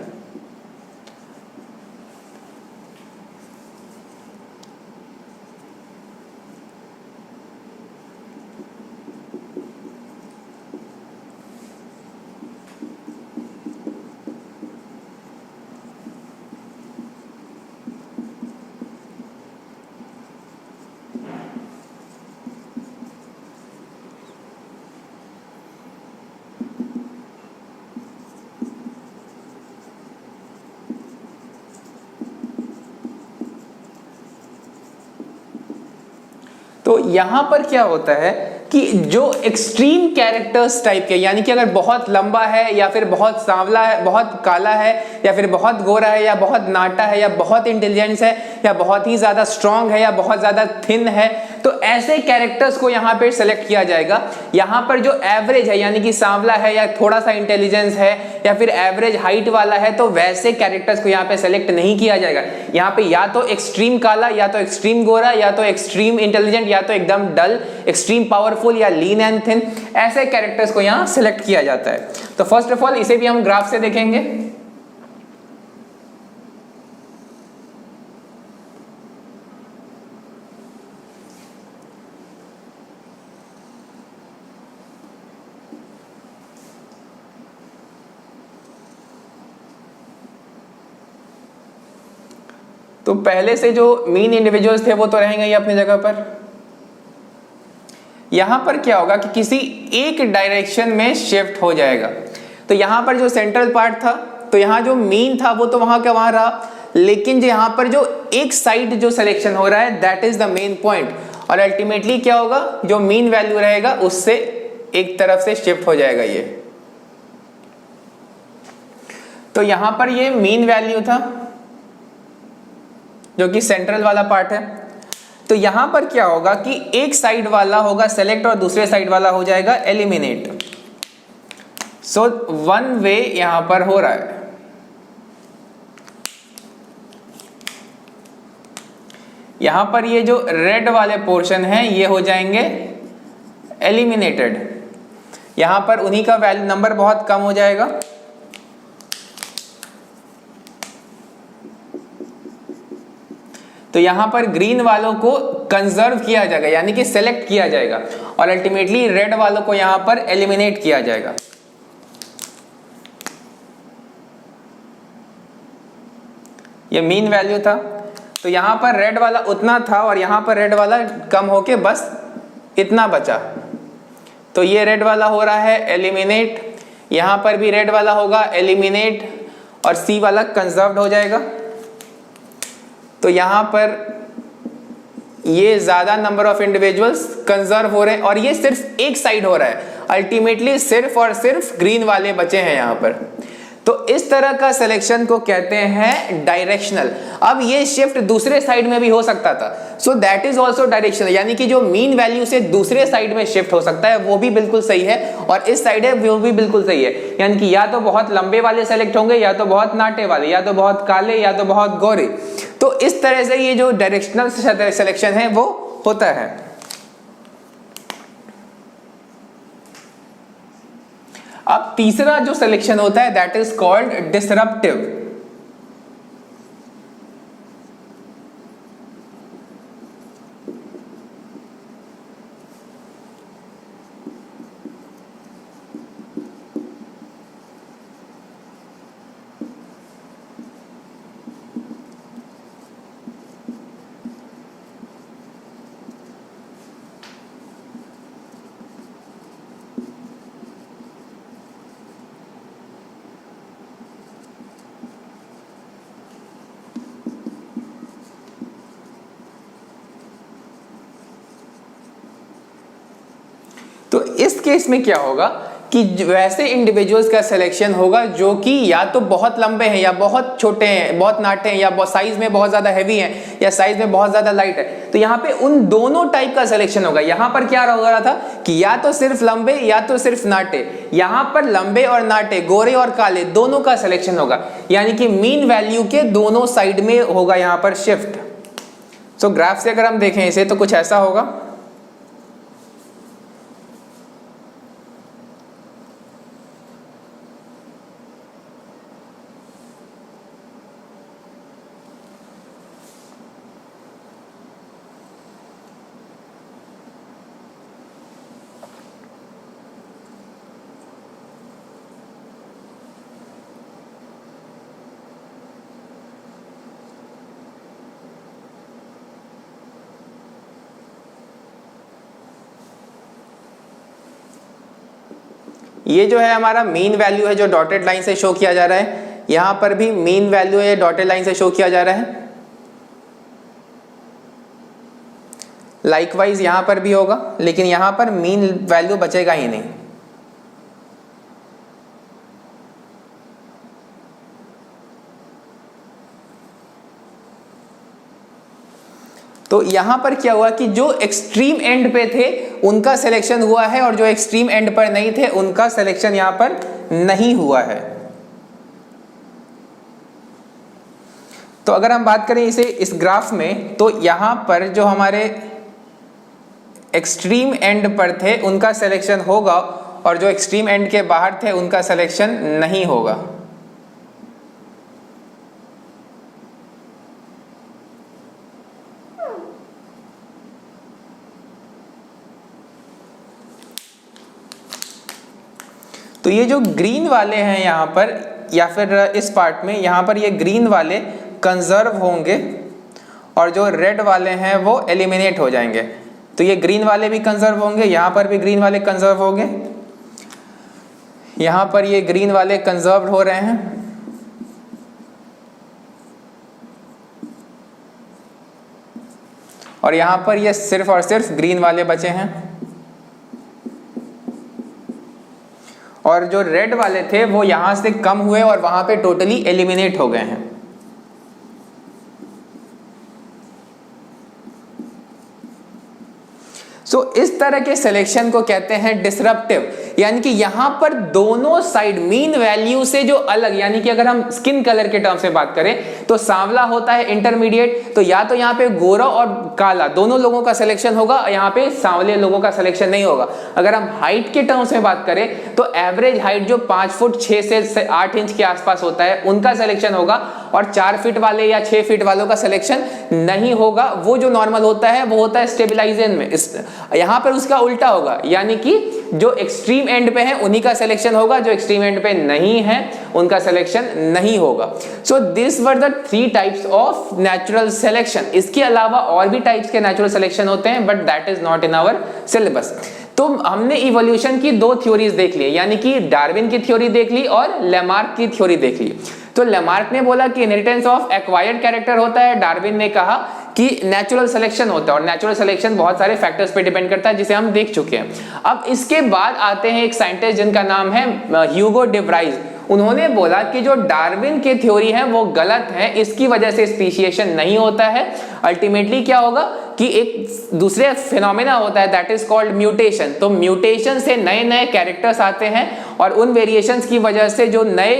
तो यहां पर क्या होता है कि जो एक्सट्रीम कैरेक्टर्स टाइप के, यानी कि अगर बहुत लंबा है या फिर बहुत सांवला है, बहुत काला है या फिर बहुत गोरा है या बहुत नाटा है या बहुत इंटेलिजेंस है या बहुत ही ज्यादा स्ट्रांग है या बहुत ज्यादा थिन है, तो ऐसे कैरेक्टर्स को यहाँ पे सेलेक्ट किया जाएगा। यहाँ पर जो एवरेज है यानी कि सांवला है या थोड़ा सा इंटेलिजेंस है या फिर एवरेज हाइट वाला है, तो वैसे कैरेक्टर्स को यहाँ पे सेलेक्ट नहीं किया जाएगा। यहाँ पे या तो एक्सट्रीम काला, या तो एक्सट्रीम गोरा, या तो एक्सट्रीम इंटेलिजेंट, या तो एकदम डल, एक्सट्रीम पावरफुल या लीन एंड थिन, ऐसे कैरेक्टर्स को यहाँ सेलेक्ट किया जाता है। तो फर्स्ट ऑफ ऑल इसे भी हम ग्राफ से देखेंगे। तो पहले से जो मीन इंडिविजुअल्स थे वो तो रहेंगे ही अपनी जगह पर। यहां पर क्या होगा कि किसी एक डायरेक्शन में शिफ्ट हो जाएगा। तो यहां पर जो सेंट्रल पार्ट था, तो यहां जो मीन था वो तो वहां का वहां रहा, लेकिन जो यहां पर जो एक साइड जो सिलेक्शन हो रहा है that is the main point, और अल्टीमेटली क्या होगा, जो मीन वैल्यू रहेगा उससे एक तरफ से शिफ्ट हो जाएगा ये। तो यहां पर ये मीन वैल्यू था जो कि सेंट्रल वाला पार्ट है। तो यहां पर क्या होगा कि एक साइड वाला होगा सेलेक्ट और दूसरे साइड वाला हो जाएगा एलिमिनेट। सो वन वे यहां पर हो रहा है। यहां पर ये जो रेड वाले पोर्शन है ये हो जाएंगे एलिमिनेटेड। यहां पर उन्हीं का वैल्यू नंबर बहुत कम हो जाएगा। तो यहां पर ग्रीन वालों को कंजर्व किया जाएगा यानी कि सेलेक्ट किया जाएगा, और अल्टीमेटली रेड वालों को यहां पर एलिमिनेट किया जाएगा। ये मीन वैल्यू था। तो यहां पर रेड वाला उतना था और यहां पर रेड वाला कम होके बस इतना बचा। तो ये रेड वाला हो रहा है एलिमिनेट, यहां पर भी रेड वाला होगा एलिमिनेट, और सी वाला कंजर्व्ड हो जाएगा। तो यहां पर ये ज्यादा नंबर ऑफ इंडिविजुअल्स कंजर्व हो रहे हैं और ये सिर्फ एक साइड हो रहा है, अल्टीमेटली सिर्फ और सिर्फ ग्रीन वाले बचे हैं यहां पर। तो इस तरह का सिलेक्शन को कहते हैं डायरेक्शनल। अब ये शिफ्ट दूसरे साइड में भी हो सकता था, so that is also directional, यानी कि जो मीन वैल्यू से दूसरे साइड में शिफ्ट हो सकता है वो भी बिल्कुल सही है, और इस साइड है वो भी बिल्कुल सही है। यानी कि या तो बहुत लंबे वाले सेलेक्ट होंगे, या तो बहुत नाटे वाले, या तो बहुत काले, या तो बहुत गोरे। तो इस तरह से ये जो डायरेक्शनल सिलेक्शन है वो होता है। अब तीसरा जो सिलेक्शन होता है दैट इज कॉल्ड डिसरप्टिव। तो इस केस में क्या होगा कि वैसे इंडिविजुअल्स का सिलेक्शन होगा जो कि या तो बहुत लंबे हैं, या बहुत छोटे हैं, बहुत नाटे हैं, या साइज में बहुत ज्यादा हैवी हैं, या साइज में बहुत ज्यादा लाइट है। तो यहाँ पे उन दोनों टाइप का सिलेक्शन होगा। यहाँ पर क्या हो रहा था कि या तो सिर्फ लंबे या तो सिर्फ नाटे, यहाँ पर लंबे और नाटे, गोरे और काले दोनों का सिलेक्शन होगा, यानी कि मीन वैल्यू के दोनों साइड में होगा यहाँ पर शिफ्ट। सो ग्राफ से अगर हम देखें इसे तो कुछ ऐसा होगा। ये जो है हमारा मीन वैल्यू है जो डॉटेड लाइन से शो किया जा रहा है, यहां पर भी मीन वैल्यू है डॉटेड लाइन से शो किया जा रहा है। लाइकवाइज यहां पर भी होगा, लेकिन यहां पर मीन वैल्यू बचेगा ही नहीं। तो यहां पर क्या हुआ कि जो एक्सट्रीम एंड पे थे उनका सिलेक्शन हुआ है और जो एक्सट्रीम एंड पर नहीं थे उनका सिलेक्शन यहां पर नहीं हुआ है। तो अगर हम बात करें इसे इस ग्राफ में, तो यहां पर जो हमारे एक्सट्रीम एंड पर थे उनका सिलेक्शन होगा और जो एक्सट्रीम एंड के बाहर थे उनका सिलेक्शन नहीं होगा। तो ये जो ग्रीन वाले हैं यहाँ पर या फिर इस पार्ट में, यहाँ पर ये ग्रीन वाले कंजर्व होंगे और जो रेड वाले हैं वो एलिमिनेट हो जाएंगे। तो ये ग्रीन वाले भी कंजर्व होंगे, यहाँ पर भी ग्रीन वाले कंजर्व होंगे, यहाँ पर ये ग्रीन वाले कंजर्व हो रहे हैं और यहाँ पर ये सिर्फ और सिर्फ ग्रीन वाले बचे हैं और जो रेड वाले थे वो यहां से कम हुए और वहां पे टोटली एलिमिनेट हो गए हैं। सो इस तरह के सिलेक्शन को कहते हैं डिसरप्टिव, यानी कि यहां पर दोनों साइड मीन वैल्यू से जो अलग, यानी कि अगर हम स्किन कलर के टर्म से बात करें तो सांवला होता है इंटरमीडिएट, तो या तो यहाँ पे गोरा और काला दोनों लोगों का सिलेक्शन होगा, यहाँ पे सांवले लोगों का सिलेक्शन नहीं होगा। अगर हम हाइट के टर्म्स में बात करें तो एवरेज हाइट जो 5 फुट 6 से 8 इंच के आसपास होता है उनका सिलेक्शन होगा और 4 फीट वाले या 6 फीट वालों का सिलेक्शन नहीं होगा। वो जो नॉर्मल होता है वो होता है स्टेबलाइजेशन में, यहां पर उसका उल्टा होगा, यानी कि जो एक्सट्रीम एंड पे है उन्हीं का सिलेक्शन होगा, जो एक्सट्रीम एंड पे नहीं है उनका सिलेक्शन नहीं होगा। So this were the 3 types of natural selection. इसके अलावा और भी टाइप्स के नेचुरल सिलेक्शन होते हैं but that is not in our syllabus. तो हमने इवोल्यूशन की 2 थ्योरीज देख ली, यानी कि डार्विन की थ्योरी देख ली और लेमार्क की थ्योरी देख ली। तो लेमार्क ने बोला कि इनहेरिटेंस ऑफ एक्वायर्ड कैरेक्टर होता है, डार्विन ने कहा कि नेचुरल सिलेक्शन होता है और नेचुरल सिलेक्शन बहुत सारे फैक्टर्स पे डिपेंड करता है जिसे हम देख चुके हैं। अब इसके बाद आते हैं एक साइंटिस्ट जिनका नाम है ह्यूगो डे व्राइज। उन्होंने बोला कि जो डार्विन की थ्योरी है वो गलत है, इसकी वजह से स्पीशिएशन नहीं होता है। अल्टीमेटली क्या होगा कि एक दूसरे फिनोमेना होता है दैट इज कॉल्ड म्यूटेशन। तो म्यूटेशन से नए नए कैरेक्टर्स आते हैं और उन वेरिएशंस की वजह से जो नए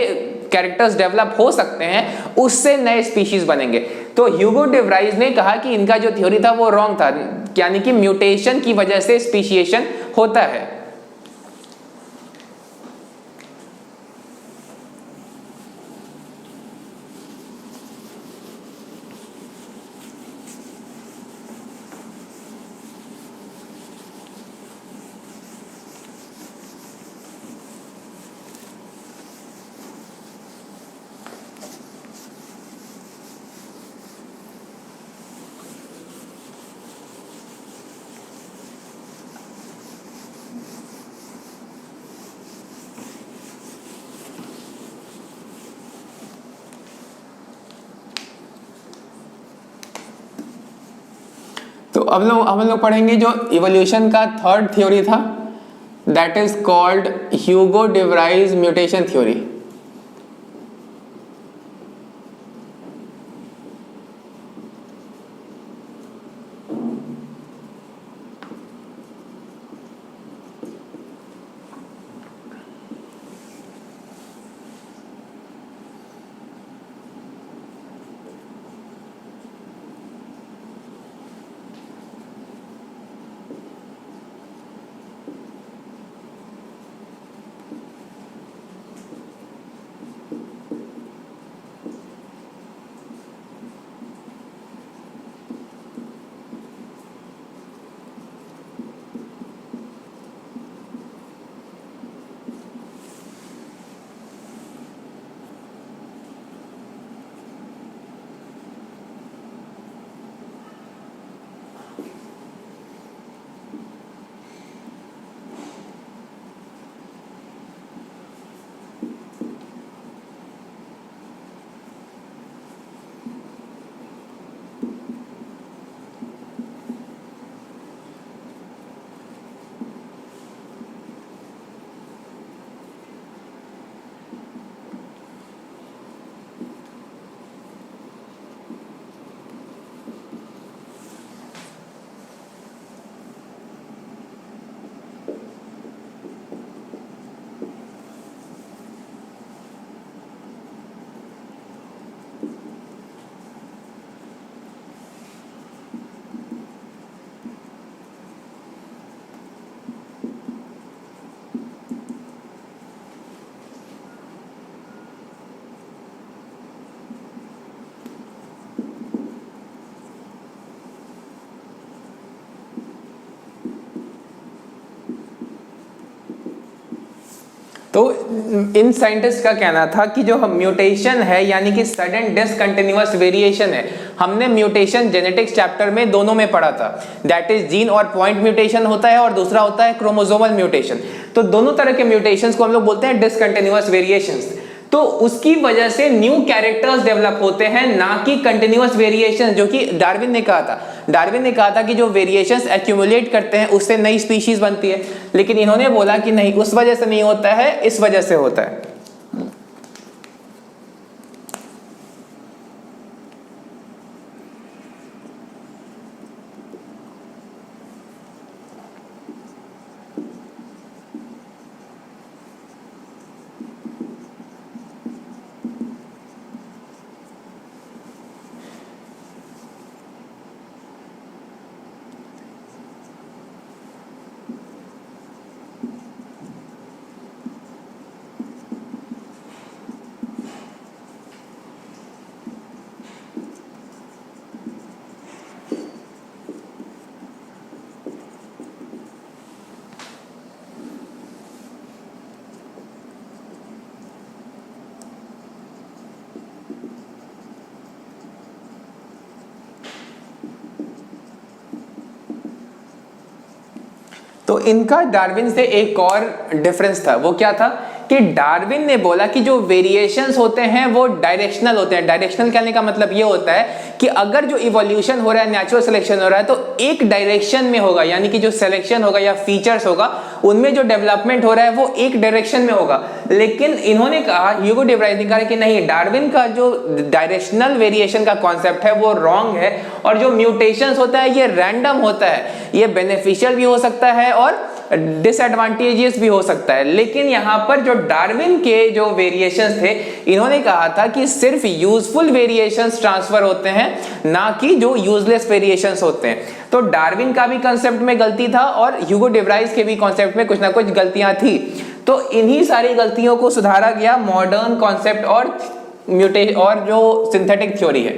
कैरेक्टर्स डेवलप हो सकते हैं उससे नए स्पीशीज बनेंगे। तो ह्यूगो डे व्राइज ने कहा कि इनका जो थ्योरी था वो रॉन्ग था, यानी कि म्यूटेशन की वजह से स्पीशिएशन होता है। तो अब हम लोग पढ़ेंगे जो इवोल्यूशन का 3rd थ्योरी था that is called Hugo de Vries mutation theory. तो इन साइंटिस्ट का कहना था कि जो म्यूटेशन है यानी कि सडन डिसकंटिन्यूअस वेरिएशन है, हमने म्यूटेशन जेनेटिक्स चैप्टर में दोनों में पढ़ा था, दैट इज जीन और पॉइंट म्यूटेशन होता है और दूसरा होता है क्रोमोसोमल म्यूटेशन। तो दोनों तरह के म्यूटेशंस को हम लोग बोलते हैं डिसकंटिन्यूअस वेरिएशंस। तो उसकी वजह से न्यू कैरेक्टर्स डेवलप होते हैं, ना कि कंटिन्यूअस वेरिएशन, जो कि डार्विन ने कहा था। डार्विन ने कहा था कि जो वेरिएशंस एक्यूमुलेट करते हैं उससे नई स्पीशीज बनती है, लेकिन इन्होंने बोला कि नहीं, उस वजह से नहीं होता है, इस वजह से होता है। तो इनका डार्विन से एक और डिफरेंस था, वो क्या था कि डार्विन ने बोला कि जो वेरिएशंस होते हैं वो डायरेक्शनल होते हैं। डायरेक्शनल कहने का मतलब ये होता है कि अगर जो इवोल्यूशन हो रहा है, नेचुरल सिलेक्शन हो रहा है, तो एक डायरेक्शन में होगा, यानी कि जो सिलेक्शन होगा या फीचर्स होगा उनमें जो डेवलपमेंट हो रहा है वो एक डायरेक्शन में होगा। लेकिन इन्होंने कहा, ह्यूगो डे व्राइस ने कहा कि नहीं, डार्विन का जो डायरेक्शनल वेरिएशन का कॉन्सेप्ट है वो रॉन्ग है, और जो म्यूटेशंस होता है ये रैंडम होता है, ये बेनिफिशियल भी हो सकता है और डिसएडवांटेजेस भी हो सकता है। लेकिन यहां पर जो डार्विन के जो वेरिएशंस थे, इन्होंने कहा था कि सिर्फ यूजफुल वेरिएशंस ट्रांसफर होते हैं, ना कि जो यूजलेस वेरिएशंस होते हैं। तो डार्विन का भी कांसेप्ट में गलती था और ह्यूगो डे व्राइस के भी कांसेप्ट में कुछ ना कुछ गलतियां थी। तो इन्हीं सारी गलतियों को सुधारा गया मॉडर्न कॉन्सेप्ट और और जो सिंथेटिक थ्योरी है।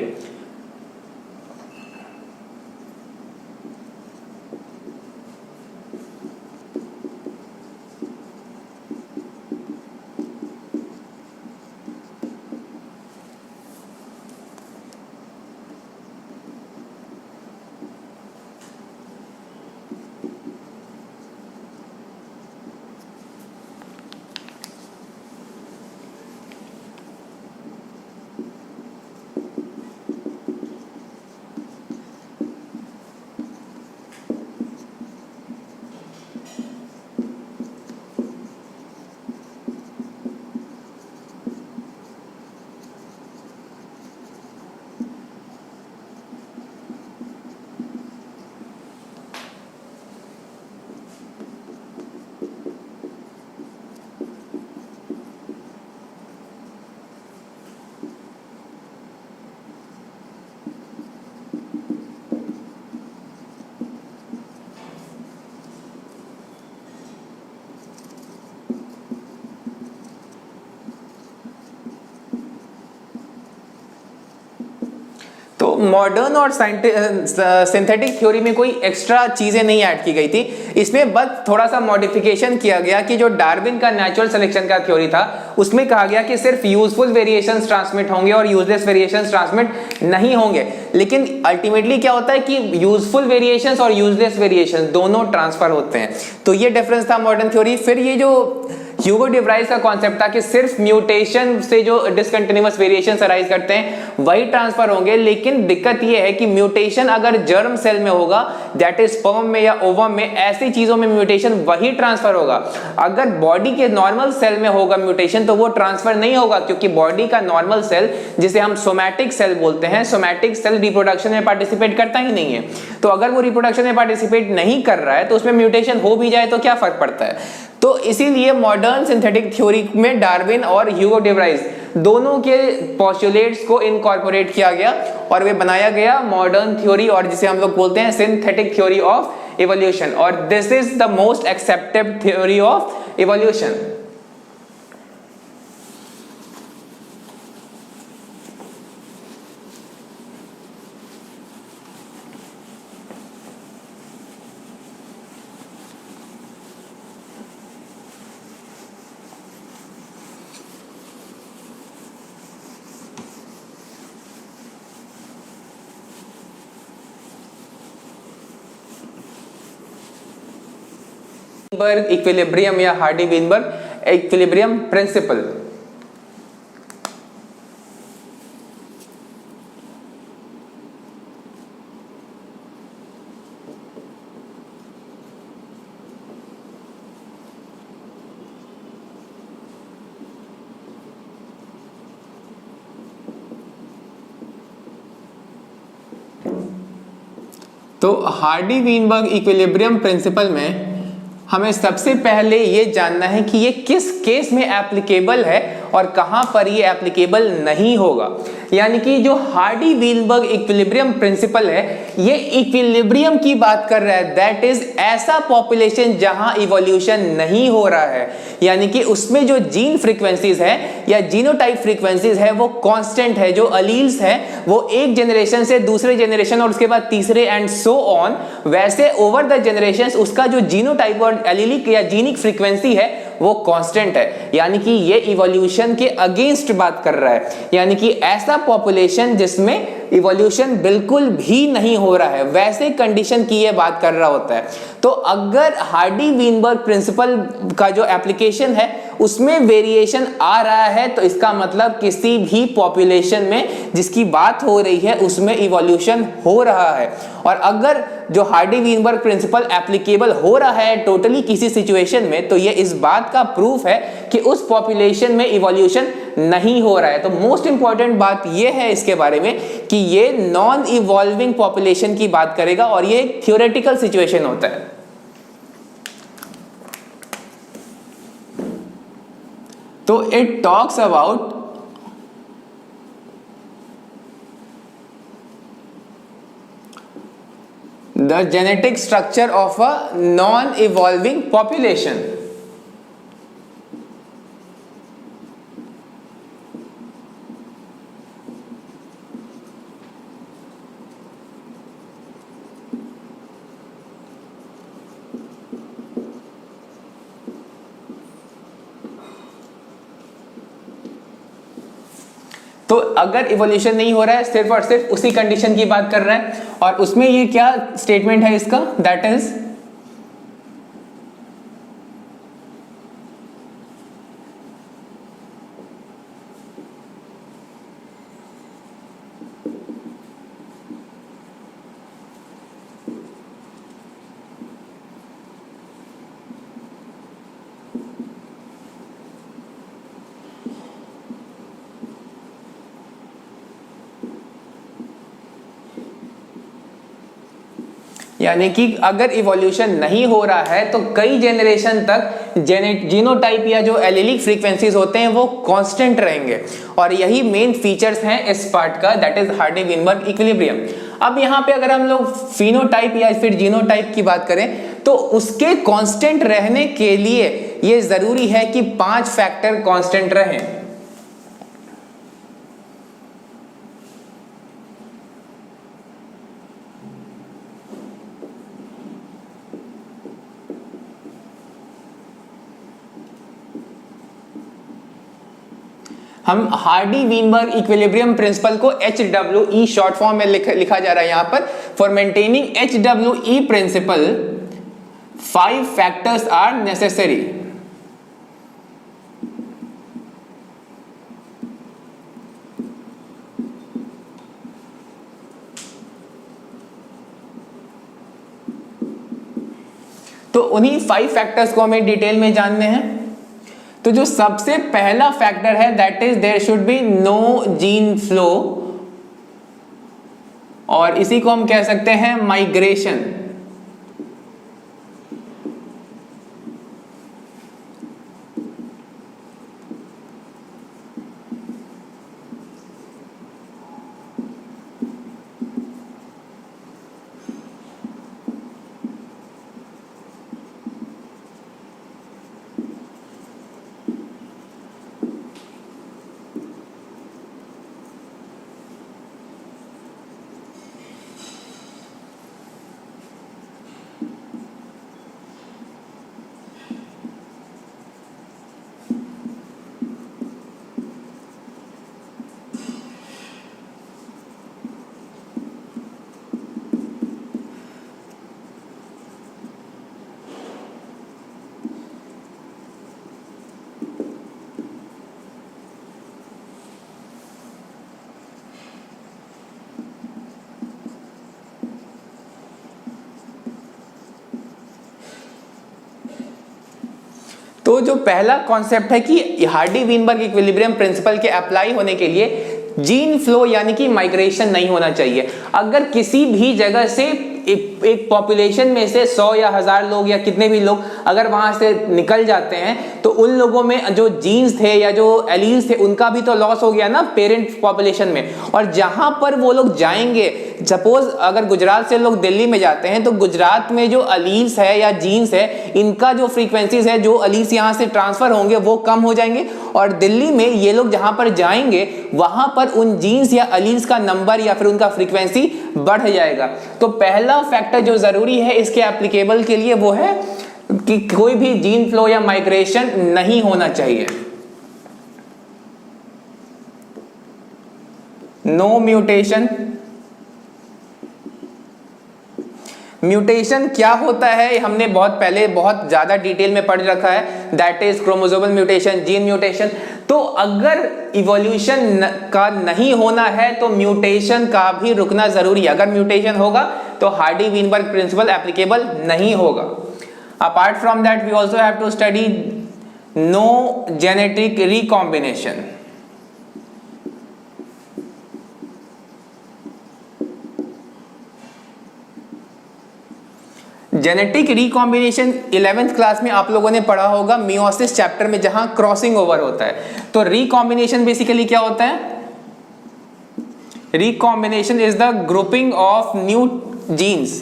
तो मॉडर्न और सिंथेटिक थ्योरी में कोई एक्स्ट्रा चीजें नहीं ऐड की गई थी, इसमें बस थोड़ा सा मॉडिफिकेशन किया गया कि जो डार्विन का नेचुरल सिलेक्शन का थ्योरी था उसमें कहा गया कि सिर्फ यूजफुल वेरिएशंस ट्रांसमिट होंगे और यूजलेस वेरिएशंस ट्रांसमिट नहीं होंगे। लेकिन अल्टीमेटली क्या होता है कि यूजफुल वेरिएशंस और यूजलेस वेरिएशंस दोनों ट्रांसफर होते हैं। तो ये डिफरेंस था मॉडर्न थ्योरी। फिर ये जो ह्यूगो डे व्राइस का कॉन्सेप्ट था कि सिर्फ म्यूटेशन से जो डिसकंटिन्यूअस वेरिएशंस अराइज करते हैं वही ट्रांसफर होंगे। लेकिन दिक्कत ये है कि म्यूटेशन अगर जर्म सेल में होगा, दैट इज स्पर्म में या ओवम में, ऐसी चीजों में म्यूटेशन वही ट्रांसफर होगा। अगर बॉडी के नॉर्मल सेल में होगा म्यूटेशन तो वो ट्रांसफर नहीं होगा, क्योंकि बॉडी का नॉर्मल सेल जिसे हम सोमैटिक सेल बोलते हैं, सोमैटिक सेल रिप्रोडक्शन में पार्टिसिपेट करता ही नहीं है। तो अगर वो रिप्रोडक्शन में पार्टिसिपेट नहीं कर रहा है तो उसमें म्यूटेशन हो भी जाए तो क्या फर्क पड़ता है। तो इसीलिए मॉडर्न सिंथेटिक थ्योरी में डार्विन और ह्यूगो डे व्राइस दोनों के पोस्टुलेट्स को इनकॉर्पोरेट किया गया और वे बनाया गया मॉडर्न थ्योरी, और जिसे हम लोग बोलते हैं सिंथेटिक थ्योरी ऑफ इवोल्यूशन। और this is the most accepted theory of evolution. Berg equilibrium या हार्डी वीनबर्ग इक्विलिब्रियम प्रिंसिपल। तो हार्डी वीनबर्ग इक्विलिब्रियम प्रिंसिपल में हमें सबसे पहले ये जानना है कि ये किस केस में एप्लीकेबल है और कहां पर ये एप्लीकेबल नहीं होगा। यानी कि जो हार्डी वीनबर्ग इक्विलिब्रियम प्रिंसिपल है ये इक्विलिब्रियम की बात कर रहा है, दैट इज ऐसा पॉपुलेशन जहां इवोल्यूशन नहीं हो रहा है, यानी कि उसमें जो जीन फ्रीक्वेंसीज है या जीनोटाइप फ्रीक्वेंसीज है वो कांस्टेंट है, जो अलील्स है वो एक जनरेशन से दूसरे जनरेशन और उसके बाद तीसरे एंड सो ऑन, वैसे ओवर द जनरेशंस उसका जो जीनोटाइप और एलिलिक या जीनिक फ्रीक्वेंसी है वो कांस्टेंट है। यानी कि ये इवोल्यूशन के अगेंस्ट बात कर रहा है, यानी कि ऐसा पॉपुलेशन जिसमें इवोल्यूशन बिल्कुल भी नहीं हो रहा है, वैसे कंडीशन की ये बात कर रहा होता है। तो अगर हार्डी वीनबर्ग प्रिंसिपल का जो एप्लीकेशन है उसमें वेरिएशन आ रहा है तो इसका मतलब किसी भी पॉपुलेशन में जिसकी बात हो रही है उसमें इवोल्यूशन हो रहा है। और अगर जो हार्डी वीनबर्ग प्रिंसिपल एप्लीकेबल हो रहा है टोटली किसी सिचुएशन में तो ये इस बात का प्रूफ है कि उस पॉपुलेशन में इवोल्यूशन नहीं हो रहा है। तो मोस्ट इंपॉर्टेंट बात ये है इसके बारे में कि ये नॉन इवॉल्विंग पॉपुलेशन की बात करेगा और ये एक थ्योरेटिकल सिचुएशन होता है। तो it talks about the genetic structure of a non-evolving population। तो अगर इवोल्यूशन नहीं हो रहा है सिर्फ और सिर्फ उसी कंडीशन की बात कर रहा है और उसमें ये क्या स्टेटमेंट है इसका, दैट इज यानी कि अगर इवोल्यूशन नहीं हो रहा है तो कई जनरेशन तक जीनोटाइप या जो एलिलिक फ्रीक्वेंसीज होते हैं वो कांस्टेंट रहेंगे और यही मेन फीचर्स हैं इस पार्ट का, that is Hardy Weinberg equilibrium. अब यहाँ पे अगर हम लोग फिनोटाइप या फिर जीनोटाइप की बात करें तो उसके कांस्टेंट रहने के लिए ये जरूरी है कि 5 फैक्टर कांस्टेंट रहें। हम हार्डी वीनबर्ग इक्विलिब्रियम प्रिंसिपल को HWE शॉर्ट फॉर्म में लिखा जा रहा है यहां पर। For maintaining HWE principle 5 factors are necessary. तो उन्हीं 5 फैक्टर्स को हमें डिटेल में जानने हैं। तो जो सबसे पहला फैक्टर है that is there should be no gene flow और इसी को हम कह सकते हैं माइग्रेशन। तो जो पहला कॉन्सेप्ट है कि हार्डी-वीनबर्ग इक्विलिब्रियम प्रिंसिपल के अप्लाई होने के लिए जीन फ्लो यानी कि माइग्रेशन नहीं होना चाहिए। अगर किसी भी जगह से एक पॉपुलेशन में से 100 या 1000 लोग या कितने भी लोग अगर वहां से निकल जाते हैं तो उन लोगों में जो जीन्स थे या जो एलील्स थे उनका भी तो लॉस हो गया ना पेरेंट पॉपुलेशन में। और जहां पर वो लोग जाएंगे, सपोज अगर गुजरात से लोग दिल्ली में जाते हैं तो गुजरात में जो अलील्स है या जीन्स है इनका जो फ्रीक्वेंसीज है, जो अलील्स यहाँ से ट्रांसफर होंगे वो कम हो जाएंगे, और दिल्ली में ये लोग जहां पर जाएंगे वहां पर उन जीन्स या अलील्स का नंबर या फिर उनका फ्रीक्वेंसी बढ़ जाएगा। तो पहला फैक्टर जो जरूरी है इसके एप्लीकेबल के लिए वो है कि कोई भी जीन फ्लो या माइग्रेशन नहीं होना चाहिए। No mutation. म्यूटेशन क्या होता है हमने बहुत पहले बहुत ज्यादा डिटेल में पढ़ रखा है, that is chromosomal mutation, gene mutation. तो अगर इवोल्यूशन का नहीं होना है तो म्यूटेशन का भी रुकना जरूरी है। अगर म्यूटेशन होगा तो हार्डी-वीनबर्ग प्रिंसिपल एप्लीकेबल नहीं होगा। Apart from that we also have to study no genetic recombination. Genetic recombination 11th class में आप लोगों ने पढ़ा होगा मियोसिस चैप्टर में, जहां क्रॉसिंग ओवर होता है। तो रिकॉम्बिनेशन बेसिकली क्या होता है? Recombination is the grouping of new genes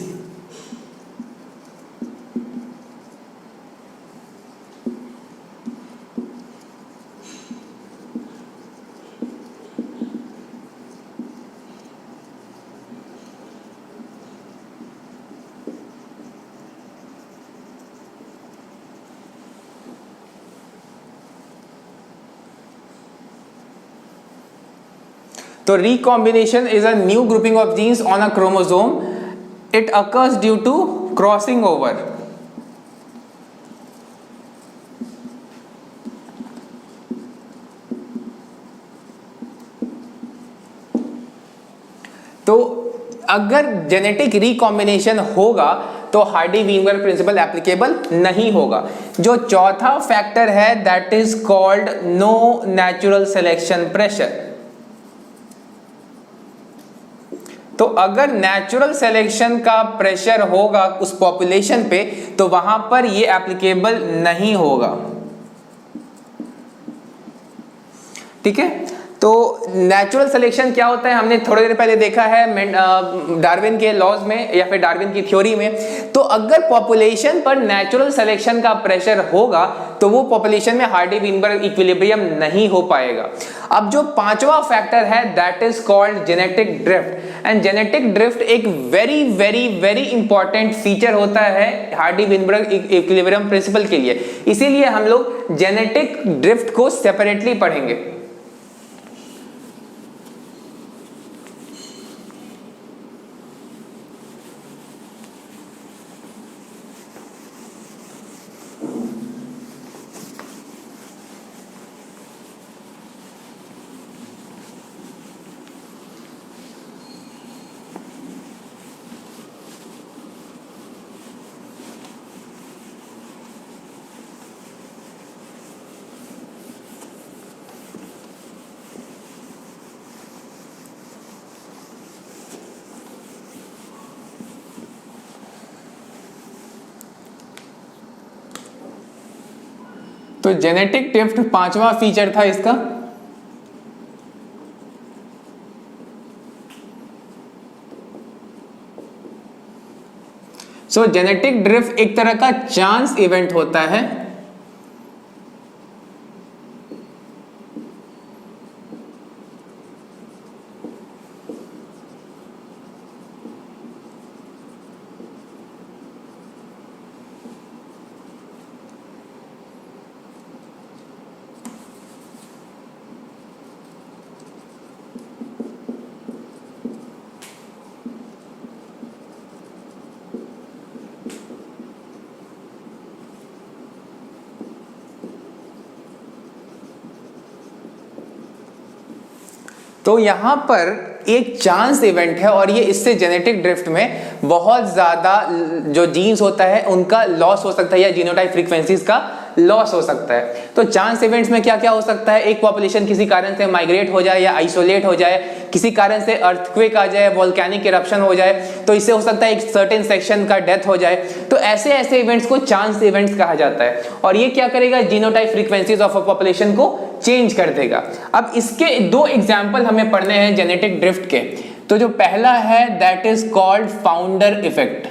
तो recombination is a new grouping of genes on a chromosome. It occurs due to crossing over. तो अगर जेनेटिक रिकॉम्बिनेशन होगा तो हार्डी-वीनबर्ग प्रिंसिपल एप्लीकेबल नहीं होगा। जो चौथा फैक्टर है that is called no natural selection pressure. तो अगर नेचुरल सिलेक्शन का प्रेशर होगा उस पॉपुलेशन पे तो वहां पर ये एप्लीकेबल नहीं होगा। ठीक है, तो नेचुरल सिलेक्शन क्या होता है हमने थोड़ी देर पहले देखा है डार्विन के लॉज में या फिर डार्विन की थ्योरी में। तो अगर पॉपुलेशन पर नेचुरल सिलेक्शन का प्रेशर होगा तो वो पॉपुलेशन में हार्डी-वीनबर्ग इक्विलिब्रियम नहीं हो पाएगा। अब जो पांचवा फैक्टर है that is called genetic drift. And genetic drift एक very very very important feature होता है हार्डी-वीनबर्ग इक्विलिब्रियम प्रिंसिपल के लिए। इसीलिए हम लोग जेनेटिक ड्रिफ्ट को सेपरेटली पढ़ेंगे। तो जेनेटिक ड्रिफ्ट पांचवा फीचर था इसका। सो जेनेटिक ड्रिफ्ट एक तरह का चांस इवेंट होता है। तो यहां पर एक चांस इवेंट है और ये इससे जेनेटिक ड्रिफ्ट में बहुत ज्यादा जो जीन्स होता है उनका लॉस हो सकता है या जीनोटाइप फ्रीक्वेंसीज का लॉस हो सकता है। तो चांस इवेंट्स में क्या क्या हो सकता है, एक पॉपुलेशन किसी कारण से माइग्रेट हो जाए या आइसोलेट हो जाए, किसी कारण से अर्थक्वेक आ जाए, वोल्केनिक इरप्शन हो जाए, तो इससे हो सकता है एक सर्टेन सेक्शन का डेथ हो जाए। तो ऐसे ऐसे इवेंट्स को चांस इवेंट्स कहा जाता है। और ये क्या करेगा, genotype frequencies of a population को चेंज कर देगा। अब इसके दो एग्जांपल हमें पढ़ने हैं जेनेटिक ड्रिफ्ट के। तो जो पहला है that is called founder effect.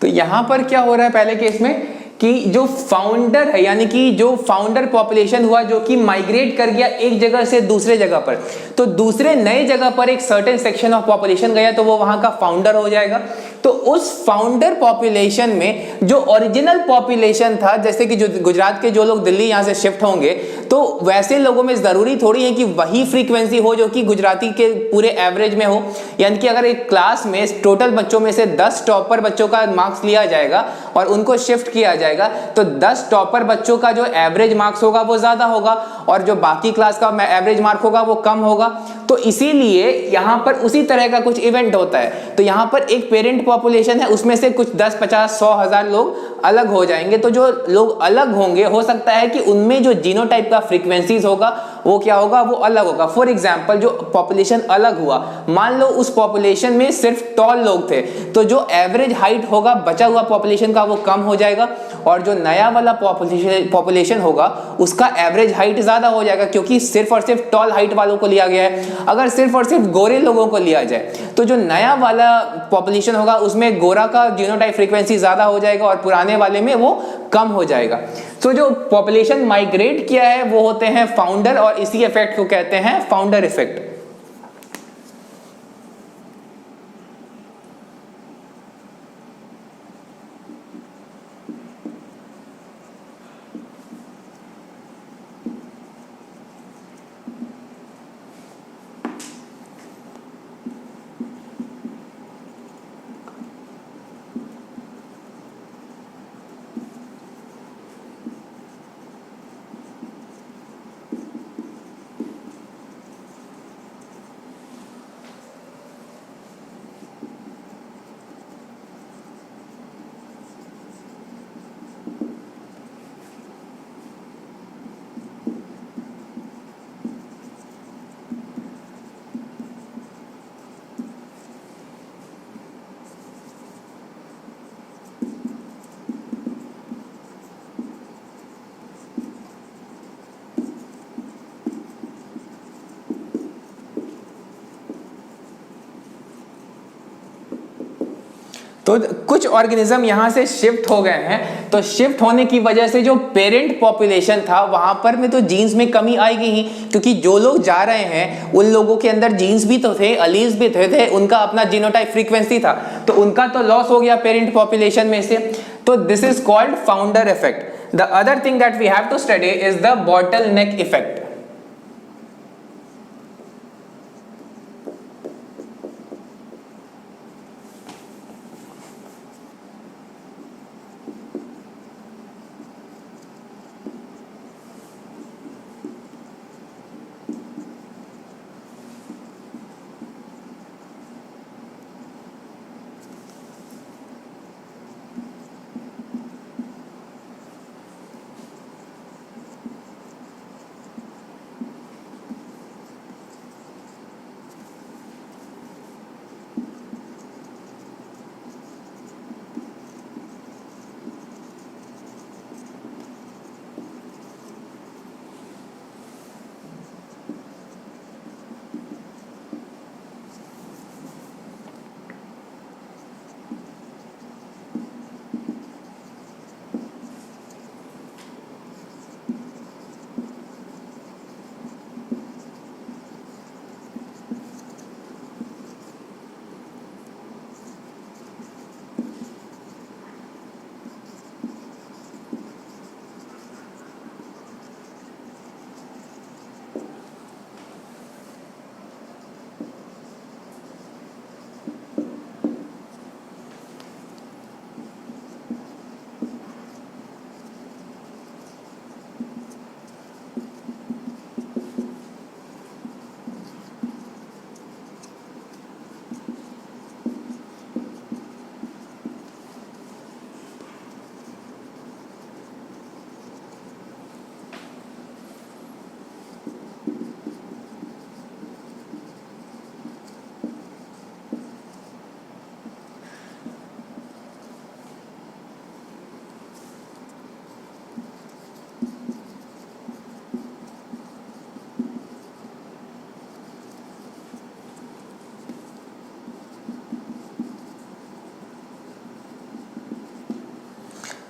तो यहां पर क्या हो रहा है पहले केस में कि जो फाउंडर है, यानी कि जो फाउंडर पॉपुलेशन हुआ जो कि माइग्रेट कर गया एक जगह से दूसरे जगह पर, तो दूसरे नए जगह पर एक सर्टेन सेक्शन ऑफ पॉपुलेशन गया तो वो वहां का फाउंडर हो जाएगा। तो उस फाउंडर पॉपुलेशन में जो ओरिजिनल पॉपुलेशन था, जैसे कि जो गुजरात के जो लोग दिल्ली यहां से शिफ्ट होंगे, तो वैसे लोगों में जरूरी थोड़ी है कि वही फ्रीक्वेंसी हो जो कि गुजराती के पूरे एवरेज में हो। यानी कि अगर एक क्लास में टोटल बच्चों में से 10 टॉपर बच्चों का मार्क्स लिया जाएगा और उनको शिफ्ट किया जाएगा, तो 10 टॉपर बच्चों का जो एवरेज मार्क्स होगा वो ज्यादा होगा और जो बाकी क्लास का एवरेज मार्क होगा वो कम होगा। तो इसीलिए यहां पर उसी तरह का कुछ इवेंट होता है। तो यहां पर एक पेरेंट पॉपुलेशन है, उसमें से कुछ 10, 50, 100, 1000 लोग अलग हो जाएंगे। तो जो लोग अलग होंगे हो सकता है कि उनमें जो जीनोटाइप का फ्रीक्वेंसीज होगा वो क्या होगा, वो अलग होगा। फॉर एग्जांपल जो पॉपुलेशन अलग हुआ, मान लो उस पॉपुलेशन में सिर्फ टॉल लोग थे, तो जो एवरेज हाइट होगा बचा हुआ पॉपुलेशन का वो कम हो जाएगा और जो नया वाला पॉपुलेशन होगा उसका एवरेज हाइट ज्यादा हो जाएगा, क्योंकि सिर्फ और सिर्फ टॉल हाइट वालों को लिया गया है। अगर सिर्फ और सिर्फ गोरे लोगों को लिया जाए तो जो नया वाला पॉपुलेशन होगा उसमें गोरा का जीनोटाइप फ्रीक्वेंसी ज्यादा हो जाएगा और पुराने वाले में वो कम हो जाएगा। तो जो पॉपुलेशन माइग्रेट किया है वो होते हैं फाउंडर, और इसी इफेक्ट को कहते हैं फाउंडर इफेक्ट। तो कुछ ऑर्गेनिज्म यहां से शिफ्ट हो गए हैं, तो शिफ्ट होने की वजह से जो पेरेंट पॉपुलेशन था वहां पर में तो जीन्स में कमी आएगी ही, क्योंकि जो लोग जा रहे हैं उन लोगों के अंदर जीन्स भी तो थे, अलील्स भी थे, उनका अपना जीनोटाइप फ्रीक्वेंसी था, तो उनका तो लॉस हो गया पेरेंट पॉपुलेशन में से। तो this is called founder effect. The other thing that we have to study is the bottleneck effect.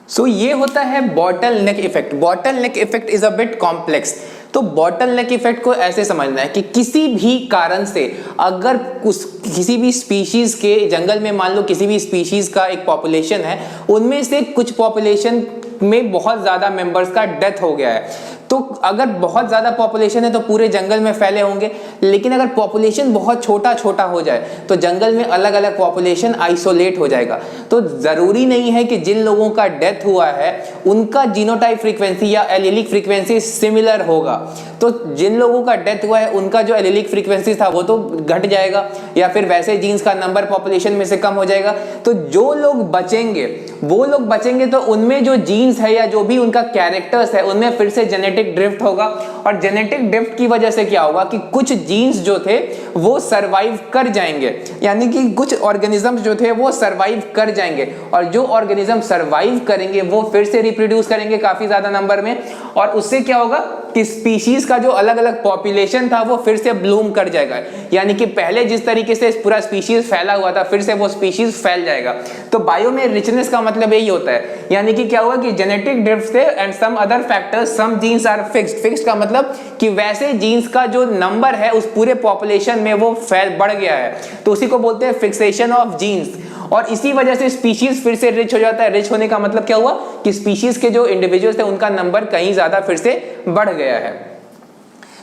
So ये होता है bottleneck effect. Bottleneck effect is a bit complex. तो bottleneck effect को ऐसे समझना है कि किसी भी कारण से अगर किसी भी स्पीशीज के जंगल में मान लो किसी भी स्पीशीज का एक पॉपुलेशन है, उनमें से कुछ पॉपुलेशन में बहुत ज्यादा मेंबर्स का डेथ हो गया है, तो अगर बहुत ज्यादा पॉपुलेशन है तो पूरे जंगल में फैले होंगे, लेकिन अगर पॉपुलेशन बहुत छोटा छोटा हो जाए तो जंगल में अलग अलग पॉपुलेशन आइसोलेट हो जाएगा। तो जरूरी नहीं है कि जिन लोगों का डेथ हुआ है उनका जीनोटाइप फ्रीक्वेंसी या एलीलिक फ्रीक्वेंसी सिमिलर होगा। तो जिन लोगों का डेथ हुआ है उनका जो एलीलिक फ्रीक्वेंसी था वो तो घट जाएगा, या फिर वैसे जीन्स का नंबर पॉपुलेशन में से कम हो जाएगा। तो जो लोग बचेंगे वो लोग बचेंगे तो उनमें जो जीन्स है या जो भी उनका कैरेक्टर्स है उनमें फिर से जेनेटिक ड्रिफ्ट होगा, और जेनेटिक ड्रिफ्ट की वजह से क्या होगा कि कुछ जीन्स जो थे वो सरवाइव कर जाएंगे, यानी कि कुछ ऑर्गेनिजम्स जो थे वो सरवाइव कर जाएंगे, और जो ऑर्गेनिज्म सरवाइव करेंगे वो फिर से रिप्रोड्यूस करेंगे काफी ज्यादा नंबर में, और उससे क्या होगा कि स्पीशीज का जो अलग अलग पॉपुलेशन था वो फिर से ब्लूम कर जाएगा। यानी कि पहले जिस तरीके से पूरा स्पीशीज फैला हुआ था फिर से वो स्पीशीज फैल जाएगा। तो बायो में रिचनेस का मतलब यही होता है, यानी कि क्या हुआ कि जेनेटिक ड्रिफ्ट से and some other factors, some genes are fixed. Fixed का मतलब कि वैसे जीन्स का जो नंबर है उस पूरे पॉपुलेशन में वो बढ़ गया है, तो उसी को बोलते हैं फिक्सेशन ऑफ जीन्स, और इसी वजह से स्पीशीज फिर से रिच हो जाता है। रिच होने का मतलब क्या हुआ कि स्पीशीज के जो इंडिविजुअल्स थे उनका नंबर कहीं ज्यादा फिर से बढ़ गया है।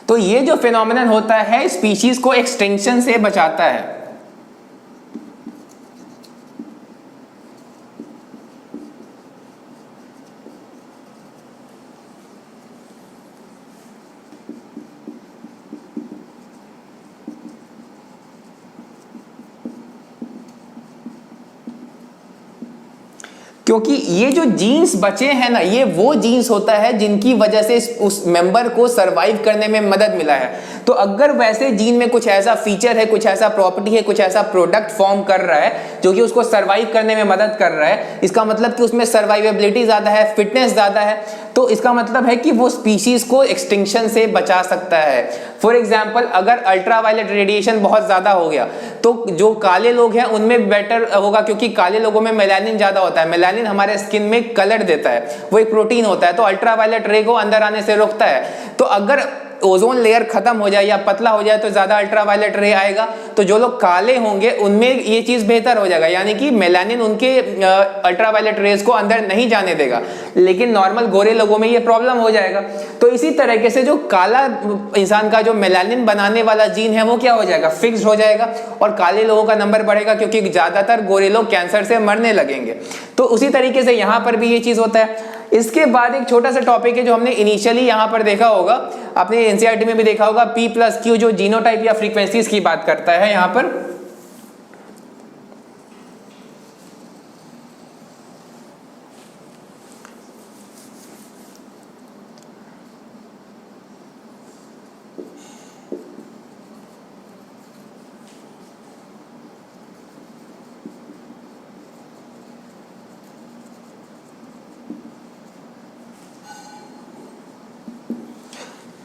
तो ये जो फिनोमेनन होता है स्पीशीज को एक्सटिंक्शन से बचाता है। क्योंकि ये जो जीन्स बचे हैं ना, ये वो जीन्स होता है जिनकी वजह से उस मेंबर को सरवाइव करने में मदद मिला है। तो अगर वैसे जीन में कुछ ऐसा फीचर है, कुछ ऐसा प्रॉपर्टी है, कुछ ऐसा प्रोडक्ट फॉर्म कर रहा है जो कि उसको सरवाइव करने में मदद कर रहा है, इसका मतलब कि उसमें सर्वाइवेबिलिटी ज्यादा है, फिटनेस ज्यादा है, तो इसका मतलब है कि वो स्पीशीज को एक्सटिंक्शन से बचा सकता है। फॉर एग्जाम्पल, अगर अल्ट्रावायलेट रेडिएशन बहुत ज्यादा हो गया तो जो काले लोग हैं उनमें बेटर होगा, क्योंकि काले लोगों में मेलानिन ज्यादा होता है। मेलानिन हमारे स्किन में कलर देता है, वो एक प्रोटीन होता है, तो अल्ट्रावायलेट रे को अंदर आने से रोकता है। तो अगर ओजोन लेयर खत्म हो जाए या पतला हो जाए तो ज्यादा अल्ट्रावायलेट रे आएगा, तो जो लोग काले होंगे उनमें ये चीज बेहतर हो जाएगा, यानी कि मेलानिन उनके अल्ट्रावायलेट रेज को अंदर नहीं जाने देगा, लेकिन नॉर्मल गोरे लोगों में ये प्रॉब्लम हो जाएगा। तो इसी तरीके से जो काला इंसान का जो मेलानिन बनाने वाला जीन है वो क्या हो जाएगा, फिक्स्ड हो जाएगा, और काले लोगों का नंबर बढ़ेगा, क्योंकि ज्यादातर गोरे लोग कैंसर से मरने लगेंगे। तो उसी तरीके से यहां पर भी ये चीज होता है। इसके बाद एक छोटा सा टॉपिक है जो हमने इनिशियली यहां पर देखा होगा, आपने एनसीईआरटी में भी देखा होगा, P+Q जो जीनोटाइप या फ्रीक्वेंसीज की बात करता है यहां पर।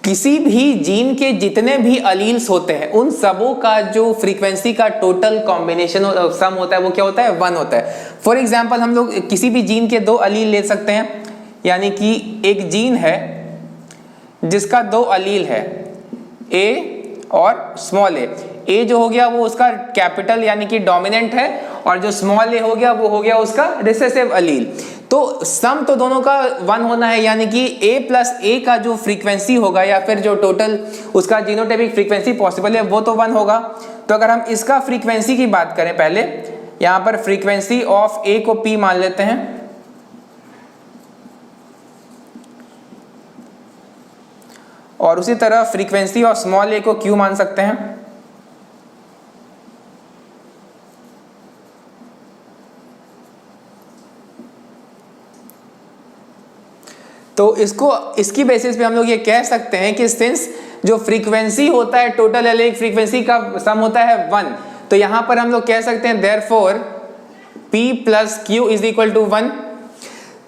किसी भी जीन के जितने भी अलील्स होते हैं उन सबों का जो फ्रीक्वेंसी का टोटल कॉम्बिनेशन सम होता है वो क्या होता है, 1 होता है। फॉर एग्जांपल, हम लोग किसी भी जीन के 2 अलील ले सकते हैं, यानी कि एक जीन है जिसका 2 अलील है, ए और स्मॉल ए जो हो गया वो उसका कैपिटल यानी कि डोमिनेंट है, और जो स्मॉल ए हो गया वो हो गया उसका रिसेसिव अलील। तो सम तो दोनों का 1 होना है, यानी कि A+A का जो फ्रीक्वेंसी होगा या फिर जो टोटल उसका जीनोटाइपिक फ्रीक्वेंसी पॉसिबल है वो तो 1 होगा। तो अगर हम इसका फ्रीक्वेंसी की बात करें, पहले यहां पर फ्रीक्वेंसी ऑफ A को P मान लेते हैं, और उसी तरह फ्रीक्वेंसी ऑफ स्मॉल a को Q मान सकते हैं। तो इसकी बेसिस पे हम लोग ये कह सकते हैं कि सिंस जो फ्रीक्वेंसी होता है टोटल एलिक फ्रीक्वेंसी का सम होता है 1, तो यहां पर हम लोग कह सकते हैं देयरफॉर P+Q = 1।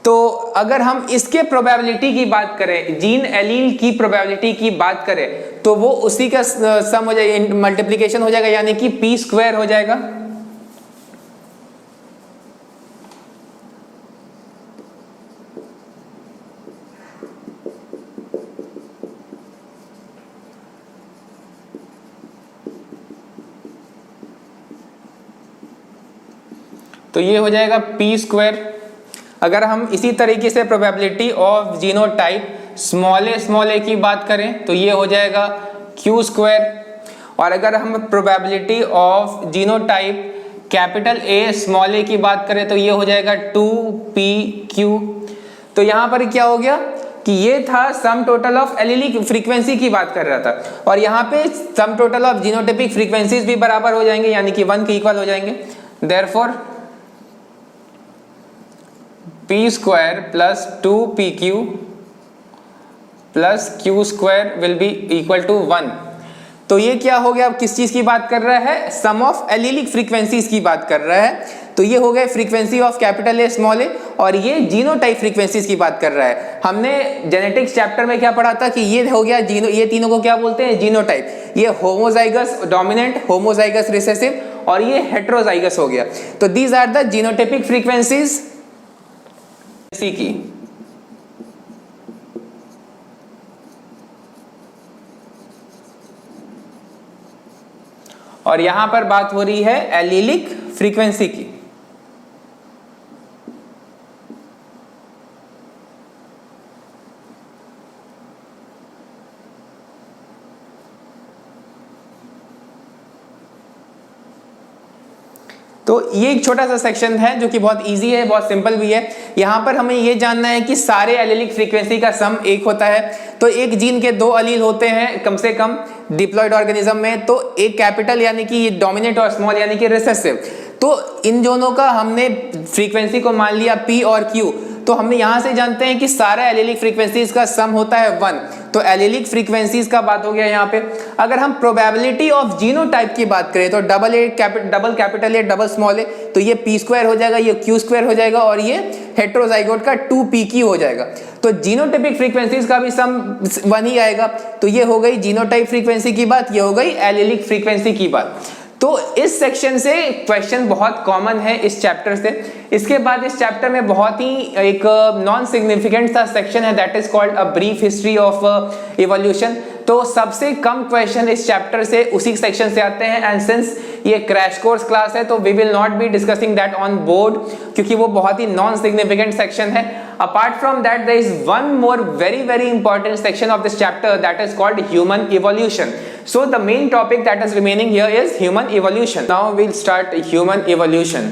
तो अगर हम इसके प्रोबेबिलिटी की बात करें, जीन एलील की प्रोबेबिलिटी की बात करें, तो वो उसी का सम हो जाएगा, मल्टीप्लिकेशन हो जाएगा, यानी कि P² हो जाएगा। तो ये हो जाएगा पी स्क्वायर। अगर हम इसी तरीके से probability of genotype small A की बात करें तो ये हो जाएगा क्यू स्क्वायर। और अगर हम probability of genotype capital A small A की बात करें तो ये हो जाएगा 2pq। तो यहां पर क्या हो गया कि ये था sum total of allelic frequency की बात कर रहा था, और यहाँ पे sum total of genotypic frequencies भी बराबर हो जाएंगे, यानी कि 1 के इक्वल हो जाएंगे। Therefore p square plus 2pq plus q square will be equal to 1। तो ये क्या हो गया, अब किस चीज की बात कर रहा है, सम ऑफ एलीलिक फ्रीक्वेंसीज की बात कर रहा है। तो ये हो गए frequency of capital A small A, और ये जीनोटाइप फ्रीक्वेंसीज की बात कर रहा है। हमने जेनेटिक्स चैप्टर में क्या पढ़ा था कि ये हो गया ये तीनों को क्या बोलते हैं, जीनोटाइप। ये होमोजाइगस डोमिनेंट, होमोजाइगस रिसेसिव, और ये हेट्रोजाइगस हो गया। तो these are the genotypic frequencies की। और यहां पर बात हो रही है एलीलिक फ्रीक्वेंसी की। तो ये एक छोटा सा सेक्शन है जो कि बहुत इजी है, बहुत सिंपल भी है। यहाँ पर हमें ये जानना है कि सारे एलीलिक फ्रीक्वेंसी का सम एक होता है। तो एक जीन के 2 अलील होते हैं कम से कम डिप्लॉयड ऑर्गेनिज्म में, तो एक कैपिटल यानी कि डोमिनेंट और स्मॉल यानी कि रिसेसिव। तो इन दोनों का हमने फ्रीक्वेंसी को मान लिया P और Q। तो हमने यहां से जानते हैं कि सारा एलीलिक फ्रीक्वेंसीज का सम होता है 1। तो एलीलिक फ्रीक्वेंसीज का बात हो गया यहाँ पे। अगर हम प्रोबेबिलिटी ऑफ जीनोटाइप की बात करें तो double capital A double small A, तो ये p स्क्वायर हो जाएगा, ये q स्क्वायर हो जाएगा, और ये हेट्रोजाइगोट का 2pq हो जाएगा। तो जीनोटाइपिक फ्रीक्वेंसीज का भी सम 1 ही आएगा। तो ये हो गई जीनोटाइप फ्रीक्वेंसी की बात, ये हो गई एलीलिक फ्रीक्वेंसी की बात। तो इस सेक्शन से क्वेश्चन बहुत कॉमन है इस चैप्टर से। इसके बाद इस चैप्टर में बहुत ही एक नॉन सिग्निफिकेंट सा सेक्शन है, that is called a brief history of evolution. तो सबसे कम क्वेश्चन इस चैप्टर से उसी सेक्शन से आते हैं, एंड सिंस ये क्रैश कोर्स क्लास है तो we will not be discussing that on board, क्योंकि वो बहुत ही नॉन सिग्निफिकेंट सेक्शन है। Apart from that there is one more very important section of this chapter, that is called human evolution. So the main topic that is remaining here is human evolution. Now we'll start human evolution.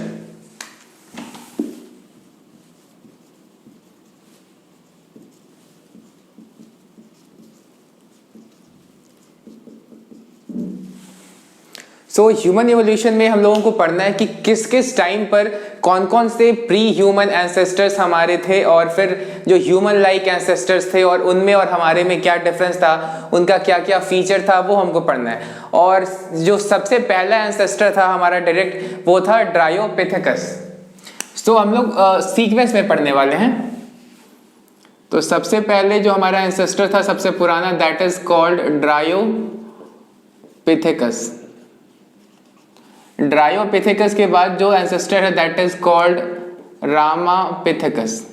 So human evolution में हम लोगों को पढ़ना है कि किस किस time पर कौन कौन से प्री ह्यूमन एंसेस्टर्स हमारे थे, और फिर जो ह्यूमन लाइक एंसेस्टर्स थे और उनमें और हमारे में क्या डिफरेंस था, उनका क्या क्या फीचर था, वो हमको पढ़ना है। और जो सबसे पहला एंसेस्टर था हमारा डायरेक्ट, वो था ड्रायोपिथेकस। तो हम लोग सीक्वेंस में पढ़ने वाले हैं। तो सबसे पहले जो हमारा एंसेस्टर था सबसे पुराना, that is called Dryopithecus. Dryopithecus के बाद जो एंसेस्टर है that is called Ramapithecus.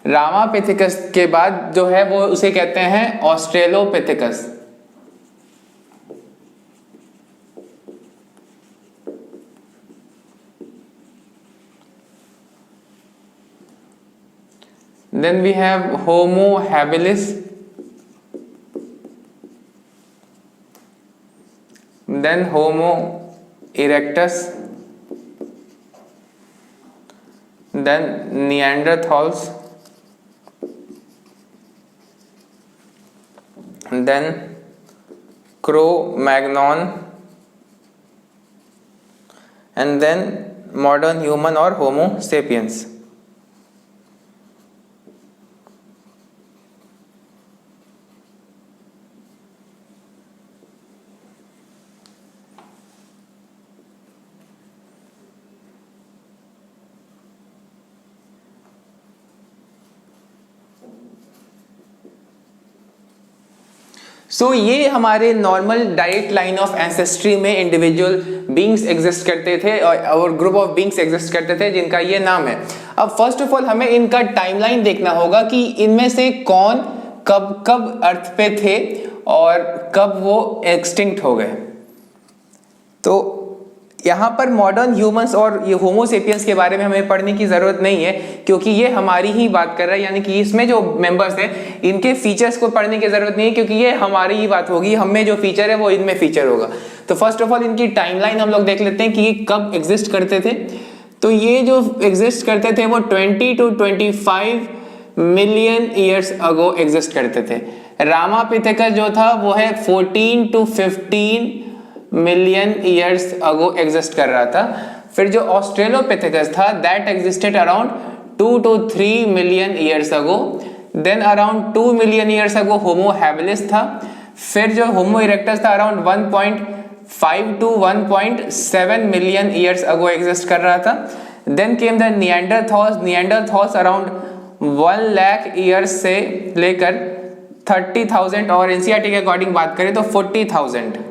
Ramapithecus के बाद जो है वो उसे कहते हैं Australopithecus. Then we have Homo habilis, then Homo erectus, then Neanderthals, then Cro-Magnon, and then modern human or Homo sapiens. सो ये हमारे normal direct line of ancestry में इंडिविजुअल बींग्स एग्जिस्ट करते थे और ग्रुप ऑफ बींग्स एग्जिस्ट करते थे जिनका ये नाम है। अब फर्स्ट ऑफ ऑल हमें इनका टाइमलाइन देखना होगा कि इनमें से कौन कब कब अर्थ पे थे और कब वो एक्सटिंक्ट हो गए। तो यहाँ पर मॉडर्न ह्यूमंस और ये होमोसेपियंस के बारे में हमें पढ़ने की जरूरत नहीं है, क्योंकि ये हमारी ही बात कर रहा है, यानी कि इसमें जो मेंबर्स हैं इनके फीचर्स को पढ़ने की जरूरत नहीं है, क्योंकि ये हमारी ही बात होगी, हमें जो फीचर है वो इनमें फीचर होगा। तो फर्स्ट ऑफ ऑल इनकी टाइमलाइन हम लोग देख लेते हैं कि ये कब एग्जिस्ट करते थे। तो ये जो एग्जिस्ट करते थे वो 20 to 25 million years ago exist करते थे। रामापिथेकस जो था वो है 14 to 15 million years ago exist कर रहा था। फिर जो ऑस्ट्रेलोपिथेकस था that existed around 2 to 3 million years ago. Then around 2 million years ago Homo habilis था। फिर जो होमो इरेक्टस था around 1.5 to 1.7 million years ago exist कर रहा था। Then came the Neanderthals around 1 lakh years से लेकर 30,000 और एनसीईआरटी के अकॉर्डिंग बात करें तो 40,000।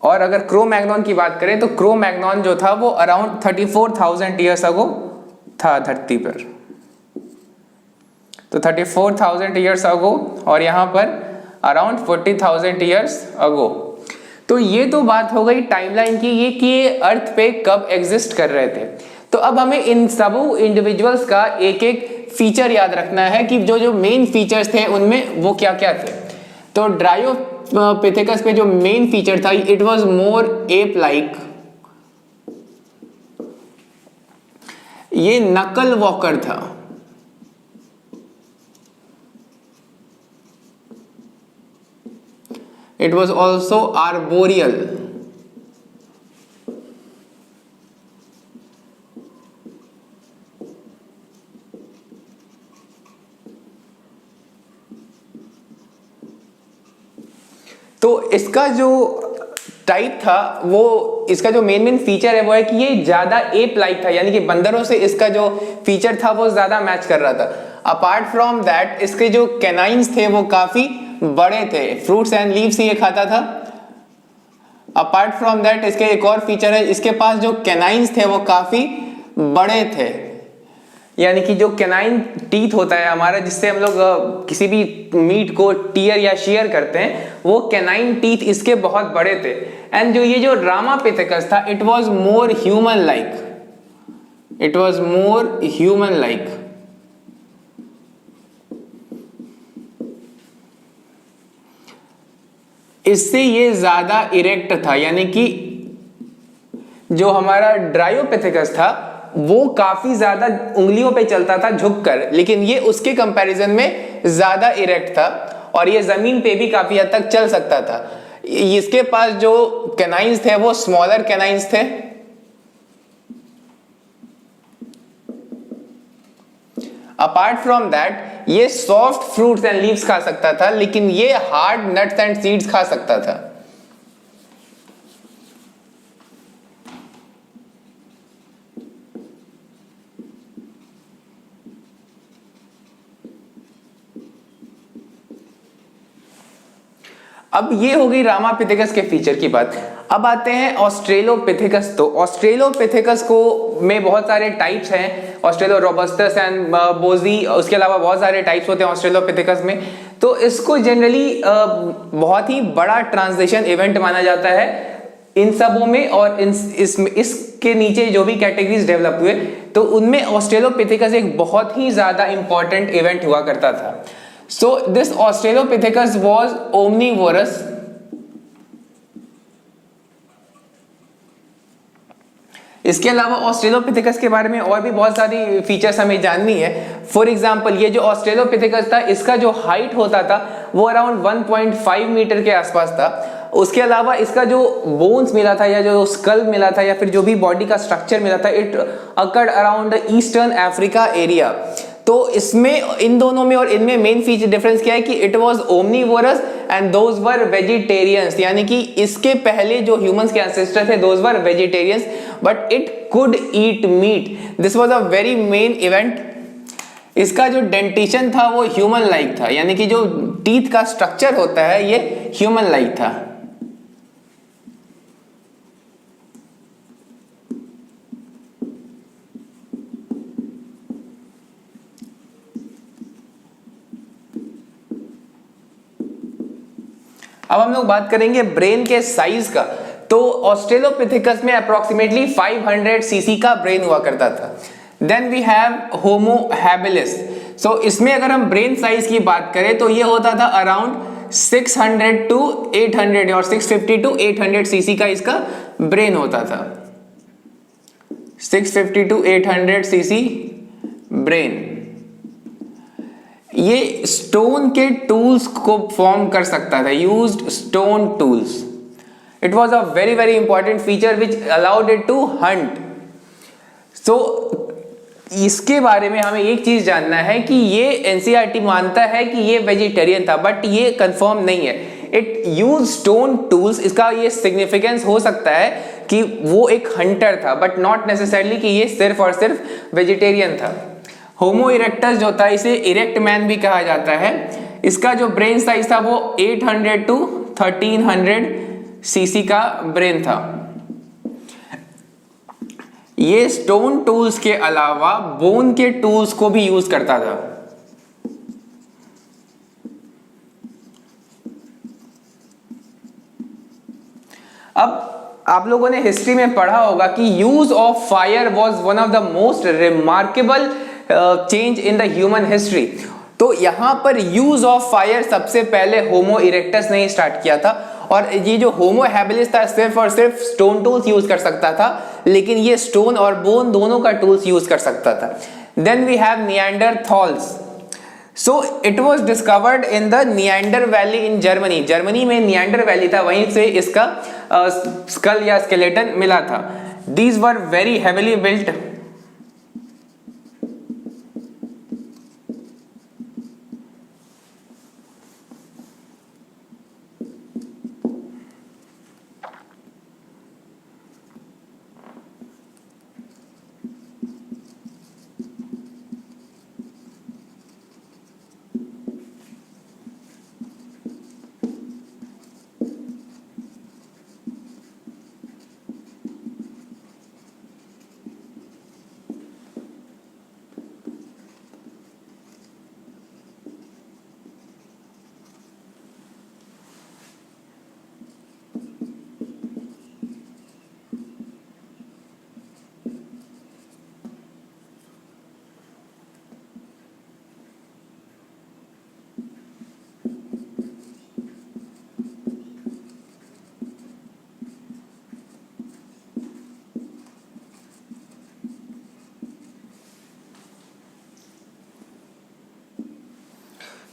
और अगर क्रो-मैग्नॉन की बात करें तो क्रो-मैग्नॉन जो था वो अराउंड 34,000 ईयर्स अगो था धरती पर। तो 34,000 ईयर्स अगो और यहाँ पर अराउंड 40,000 ईयर्स अगो। तो ये तो बात हो गई टाइमलाइन की, ये कि ये अर्थ पे कब एग्जिस्ट कर रहे थे। तो अब हमें इन सब इंडिविजुअल्स का एक एक फीचर याद रखना है कि जो जो मेन फीचर्स थे उनमें वो क्या क्या थे। तो ड्रायोपिथेकस पे जो मेन फीचर था it was more ape like, ये नकल वॉकर था। It was also arboreal. तो इसका जो टाइप था वो, इसका जो मेन फीचर है वो है कि ये ज्यादा एप लाइक था, यानी कि बंदरों से इसका जो फीचर था वो ज्यादा मैच कर रहा था। अपार्ट फ्रॉम दैट इसके जो कैनाइन्स थे वो काफी बड़े थे, फ्रूट्स एंड लीव्स ये खाता था। अपार्ट फ्रॉम दैट इसके एक और फीचर है, इसके पास जो कैनाइन्स थे वो काफी बड़े थे, यानी कि जो कैनाइन टीथ होता है हमारा जिससे हम लोग किसी भी मीट को टीयर या शेयर करते हैं, वो कैनाइन टीथ इसके बहुत बड़े थे। एंड जो ये जो रामापिथेकस था it was more human like, it was more human like. इससे ये ज्यादा इरेक्ट था, यानी कि जो हमारा ड्रायोपिथेकस था वो काफी ज्यादा उंगलियों पे चलता था झुककर, लेकिन ये उसके कंपैरिजन में ज्यादा इरेक्ट था और ये जमीन पे भी काफी हद तक चल सकता था। इसके पास जो कैनाइन्स थे वो स्मॉलर कैनाइन्स थे। अपार्ट फ्रॉम दैट ये सॉफ्ट फ्रूट्स एंड लीव्स खा सकता था, लेकिन ये हार्ड नट्स एंड सीड्स खा सकता था। अब ये हो गई रामापिथेकस के फीचर की बात। अब आते हैं ऑस्ट्रेलोपिथेकस। तो ऑस्ट्रेलोपिथेकस को में बहुत सारे टाइप्स हैं, ऑस्ट्रेलो रोबस्टस एंड बोजी, उसके अलावा बहुत सारे टाइप्स होते हैं ऑस्ट्रेलोपिथेकस में। तो इसको जनरली बहुत ही बड़ा ट्रांजिशन इवेंट माना जाता है इन सबों में, और इसके नीचे जो भी कैटेगरीज डेवलप हुए तो उनमें ऑस्ट्रेलोपिथेकस एक बहुत ही ज्यादा इंपॉर्टेंट इवेंट हुआ करता था। So this Australopithecus was omnivorous. इसके अलावा ऑस्ट्रेलोपिथेकस के बारे में और भी बहुत सारी फीचर्स हमें जाननी है। फॉर एग्जांपल ये जो ऑस्ट्रेलोपिथेकस था इसका जो हाइट होता था वो अराउंड 1.5 मीटर के आसपास था। उसके अलावा इसका जो बोन्स मिला था या जो स्कल मिला था या फिर जो भी बॉडी का स्ट्रक्चर मिला था it occurred around eastern Africa area. तो इसमें इन दोनों में और इनमें मेन फीचर डिफरेंस क्या है कि it was omnivorous and those were vegetarians, यानी कि इसके पहले जो ह्यूमंस के एंसेस्टर थे those were vegetarians but it could eat meet. This was a very main event. इसका जो डेंटिशन था वो ह्यूमन लाइक था, यानी कि जो टीथ का स्ट्रक्चर होता है ये ह्यूमन लाइक था। अब हम लोग बात करेंगे ब्रेन के साइज का। तो ऑस्ट्रेलोपिथेकस में अप्रोक्सीमेटली 500 सीसी का ब्रेन हुआ करता था। Then we have Homo habilis. So इसमें अगर हम ब्रेन साइज की बात करें तो ये होता था अराउंड 600 टू 800 और 650 टू 800 सीसी का इसका ब्रेन होता था। 650 टू 800 सीसी ब्रेन। ये स्टोन के टूल्स को फॉर्म कर सकता था, used stone tools. It was a very very important feature which allowed it to hunt. So इसके बारे में हमें एक चीज जानना है कि ये एनसीईआरटी मानता है कि ये वेजिटेरियन था, बट ये कंफर्म नहीं है। इट यूज स्टोन टूल्स, इसका ये सिग्निफिकेंस हो सकता है कि वो एक हंटर था, बट नॉट नेसेसरली कि ये सिर्फ और सिर्फ वेजिटेरियन था। होमो इरेक्टस जो था इसे इरेक्ट मैन भी कहा जाता है। इसका जो ब्रेन साइज था वो 800 टू 1300 सीसी का ब्रेन था। ये स्टोन टूल्स के अलावा बोन के टूल्स को भी यूज करता था। अब आप लोगों ने हिस्ट्री में पढ़ा होगा कि use of fire was one of the most remarkable change in the human history. तो यहां पर यूज ऑफ फायर सबसे पहले होमो इरेक्टस ने स्टार्ट किया था, और ये जो होमो हैबिलिस था सिर्फ और सिर्फ स्टोन टूल्स यूज कर सकता था, लेकिन ये स्टोन और बोन दोनों का टूल्स यूज कर सकता था। Then we have Neanderthals. So it was discovered in the Neander valley in Germany. Germany में निएंडर वैली था, वहीं से इसका स्कल या स्केलेटन मिला था। These were very heavily built.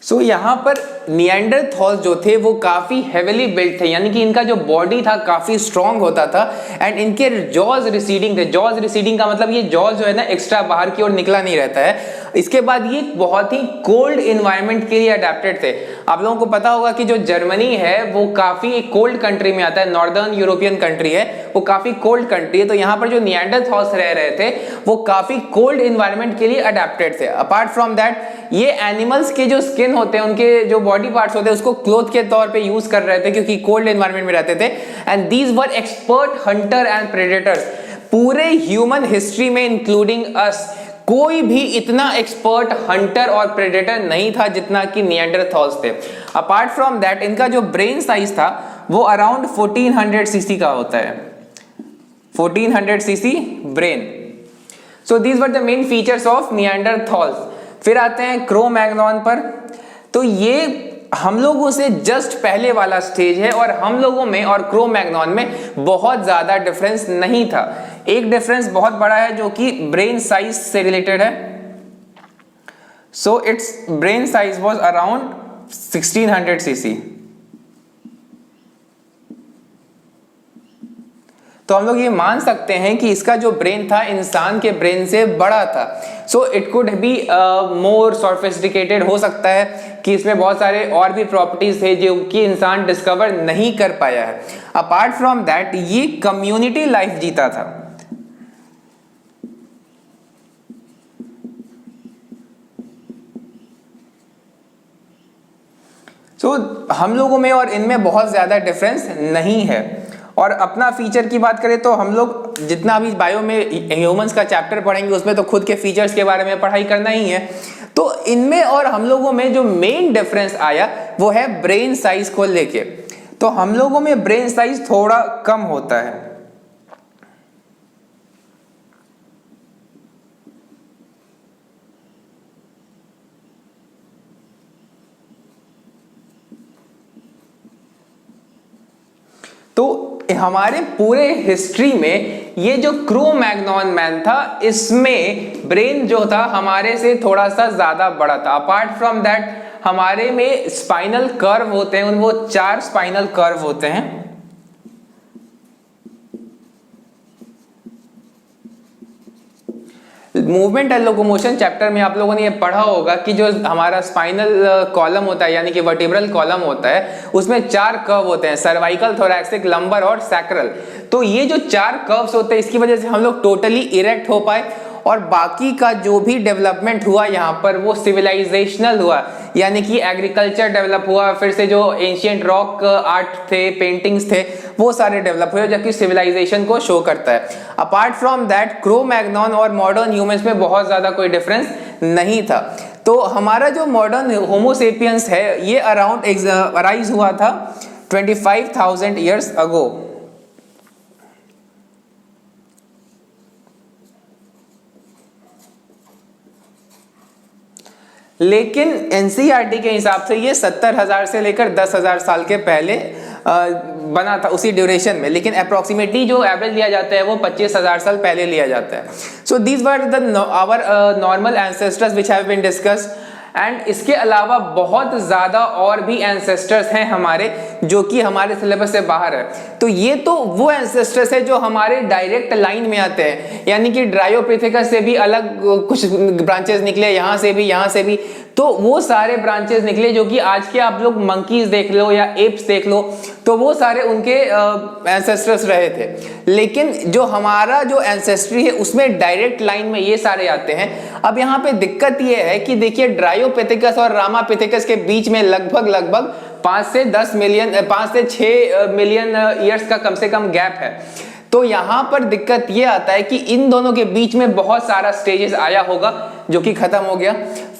So यहाँ पर निएंडरथॉल्स जो थे वो काफी हेविली बिल्ट थे, यानी कि इनका जो बॉडी था काफी स्ट्रांग होता था, एंड इनके जॉज रिसीडिंग थे। जॉज रिसीडिंग का मतलब ये जॉज जो है ना एक्स्ट्रा बाहर की ओर निकला नहीं रहता है। इसके बाद ये बहुत ही कोल्ड इन्वायरमेंट के लिए अडेप्टेड थे। आप लोगों को पता होगा कि जो जर्मनी है वो काफी एक कोल्ड कंट्री में आता है, नॉर्दर्न यूरोपियन कंट्री है, वो काफी कोल्ड कंट्री है। तो यहाँ पर जो निएंडरथॉल्स रह रहे थे वो काफी कोल्ड इन्वायरमेंट के लिए अडेप्टेड थे। अपार्ट फ्रॉम दैट ये एनिमल्स के जो स्किन होते हैं, उनके जो बॉडी पार्ट्स होते हैं, उसको क्लोथ के तौर पे यूज कर रहे थे क्योंकि कोल्ड एनवायरनमेंट में रहते थे। And these were expert Hunter and predators. पूरे ह्यूमन हिस्ट्री में इंक्लूडिंग अस कोई भी इतना एक्सपर्ट हंटर और प्रेडेटर नहीं था जितना कि निएंडरथॉल्स थे। अपार्ट फ्रॉम दैट इनका जो ब्रेन साइज था वो अराउंड 1400 सीसी का होता है। 1400 CC brain. So these were the main features of Neanderthals. फिर आते हैं क्रो-मैग्नॉन पर। तो ये हम लोगों से जस्ट पहले वाला स्टेज है, और हम लोगों में और क्रो-मैग्नॉन में बहुत ज्यादा डिफरेंस नहीं था। एक डिफरेंस बहुत बड़ा है जो कि ब्रेन साइज से रिलेटेड है। So it's brain size was around 1600 CC. तो हम लोग ये मान सकते हैं कि इसका जो ब्रेन था इंसान के ब्रेन से बड़ा था। So it could be more sophisticated. हो सकता है कि इसमें बहुत सारे और भी प्रॉपर्टीज थे जो कि इंसान डिस्कवर नहीं कर पाया है। अपार्ट फ्रॉम दैट ये कम्युनिटी लाइफ जीता था। सो हम लोगों में और इनमें बहुत ज्यादा डिफरेंस नहीं है। और अपना फीचर की बात करें तो हम लोग जितना भी बायो में ह्यूमंस का चैप्टर पढ़ेंगे उसमें तो खुद के फीचर्स के बारे में पढ़ाई करना ही है। तो इनमें और हम लोगों में जो मेन डिफरेंस आया वो है ब्रेन साइज को लेके। तो हम लोगों में ब्रेन साइज थोड़ा कम होता है। तो हमारे पूरे हिस्ट्री में ये जो क्रो-मैग्नन मैन था, इसमें ब्रेन जो था हमारे से थोड़ा सा ज्यादा बड़ा था। अपार्ट फ्रॉम दैट हमारे में स्पाइनल कर्व होते हैं, वो 4 स्पाइनल कर्व होते हैं। मूवमेंट एंड लोकोमोशन चैप्टर में आप लोगों ने ये पढ़ा होगा कि जो हमारा स्पाइनल कॉलम होता है यानी कि वर्टिब्रल कॉलम होता है, उसमें 4 कर्व होते हैं, सर्वाइकल, थोरैक्सिक, लंबर और सैक्रल। तो ये जो 4 कर्व्स होते हैं, इसकी वजह से हम लोग टोटली इरेक्ट हो पाए और बाकी का जो भी डेवलपमेंट हुआ यहाँ पर वो सिविलाइजेशनल हुआ, यानी कि एग्रीकल्चर डेवलप हुआ, फिर से जो एंशिएंट रॉक आर्ट थे, पेंटिंग्स थे, वो सारे डेवलप हुए, जो कि सिविलाइजेशन को शो करता है। अपार्ट फ्रॉम दैट क्रो-मैग्नन और मॉडर्न ह्यूमंस में बहुत ज्यादा कोई डिफरेंस नहीं था। तो हमारा जो मॉडर्न होमोसेपियंस है ये अराउंड अराइज हुआ था 25,000 ईयर्स अगो। लेकिन एनसीईआरटी के हिसाब से ये 70,000 से लेकर 10,000 साल के पहले बना था, उसी ड्यूरेशन में। लेकिन अप्रोक्सीमेटली जो एवरेज लिया जाता है वो 25,000 साल पहले लिया जाता है। So these were the our normal ancestors which have been discussed. And इसके अलावा बहुत ज्यादा और भी एंसेस्टर्स हैं हमारे जो कि हमारे सिलेबस से बाहर है। तो ये तो वो एंसेस्टर्स है जो हमारे डायरेक्ट लाइन में आते हैं, यानी कि ड्रायोपिथेकस से भी अलग कुछ ब्रांचेस निकले, यहाँ से भी, तो वो सारे ब्रांचेस निकले जो कि आज के आप लोग मंकीज देख लो या एप्स देख लो, तो वो सारे उनके एंसेस्टर्स रहे थे। लेकिन जो हमारा जो एंसेस्ट्री है उसमें डायरेक्ट लाइन में ये सारे आते हैं। अब यहाँ पे दिक्कत ये है कि देखिए ड्रायोपिथेकस और रामापिथेकस के बीच में लगभग 5 से 6 मिलियन ईयर्स का कम से कम गैप है। तो यहाँ पर दिक्कत ये आता है कि इन दोनों के बीच में बहुत सारा स्टेजेस आया होगा जो कि खत्म हो गया।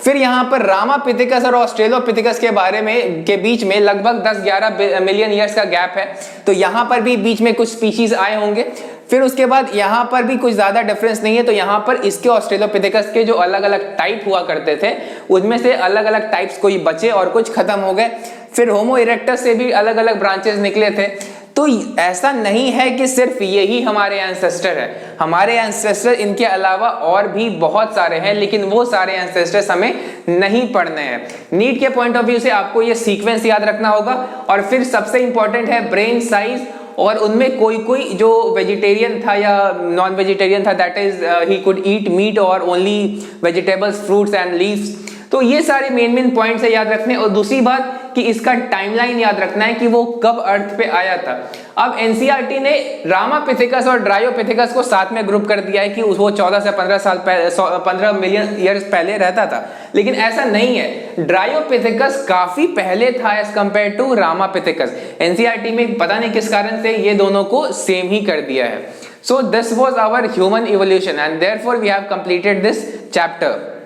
फिर यहाँ पर रामापिथेकस और ऑस्ट्रेलोपिथेकस के बीच में लगभग 10-11 मिलियन ईयर्स का गैप है। तो यहाँ पर भी बीच में कुछ स्पीशीज आए होंगे। फिर उसके बाद यहाँ पर भी कुछ ज्यादा डिफरेंस नहीं है। तो यहाँ पर इसके ऑस्ट्रेलोपिथेकस के जो अलग अलग टाइप हुआ करते थे उनमें से अलग अलग टाइप्स कोई बचे और कुछ खत्म हो गए। फिर होमो इरेक्टस से भी अलग अलग ब्रांचेस निकले थे। तो ऐसा नहीं है कि सिर्फ यही हमारे एंसेस्टर है, हमारे एंसेस्टर इनके अलावा और भी बहुत सारे हैं, लेकिन वो सारे एंसेस्टर्स हमें नहीं पढ़ने हैं। नीट के पॉइंट ऑफ व्यू से आपको ये सीक्वेंस याद रखना होगा। और फिर सबसे इंपॉर्टेंट है ब्रेन साइज, और उनमें कोई जो वेजिटेरियन था या नॉन वेजिटेरियन था, that is he could eat meat और only vegetables, fruits and leaves. तो ये सारे मेन पॉइंट्स है याद रखने। और दूसरी बात कि इसका टाइमलाइन याद रखना है कि वो कब अर्थ पे आया था। अब एनसीईआरटी ने रामापिथेकस और ड्रायोपिथेकस को साथ में ग्रुप कर दिया है कि वो 14 से 15 मिलियन ईयर्स पहले रहता था, लेकिन ऐसा नहीं है। ड्रायोपिथेकस काफी पहले था as compare to Ramapithecus. NCERT में पता नहीं किस कारण से ये दोनों को सेम ही कर दिया है। So this was our human evolution and therefore we have completed this chapter.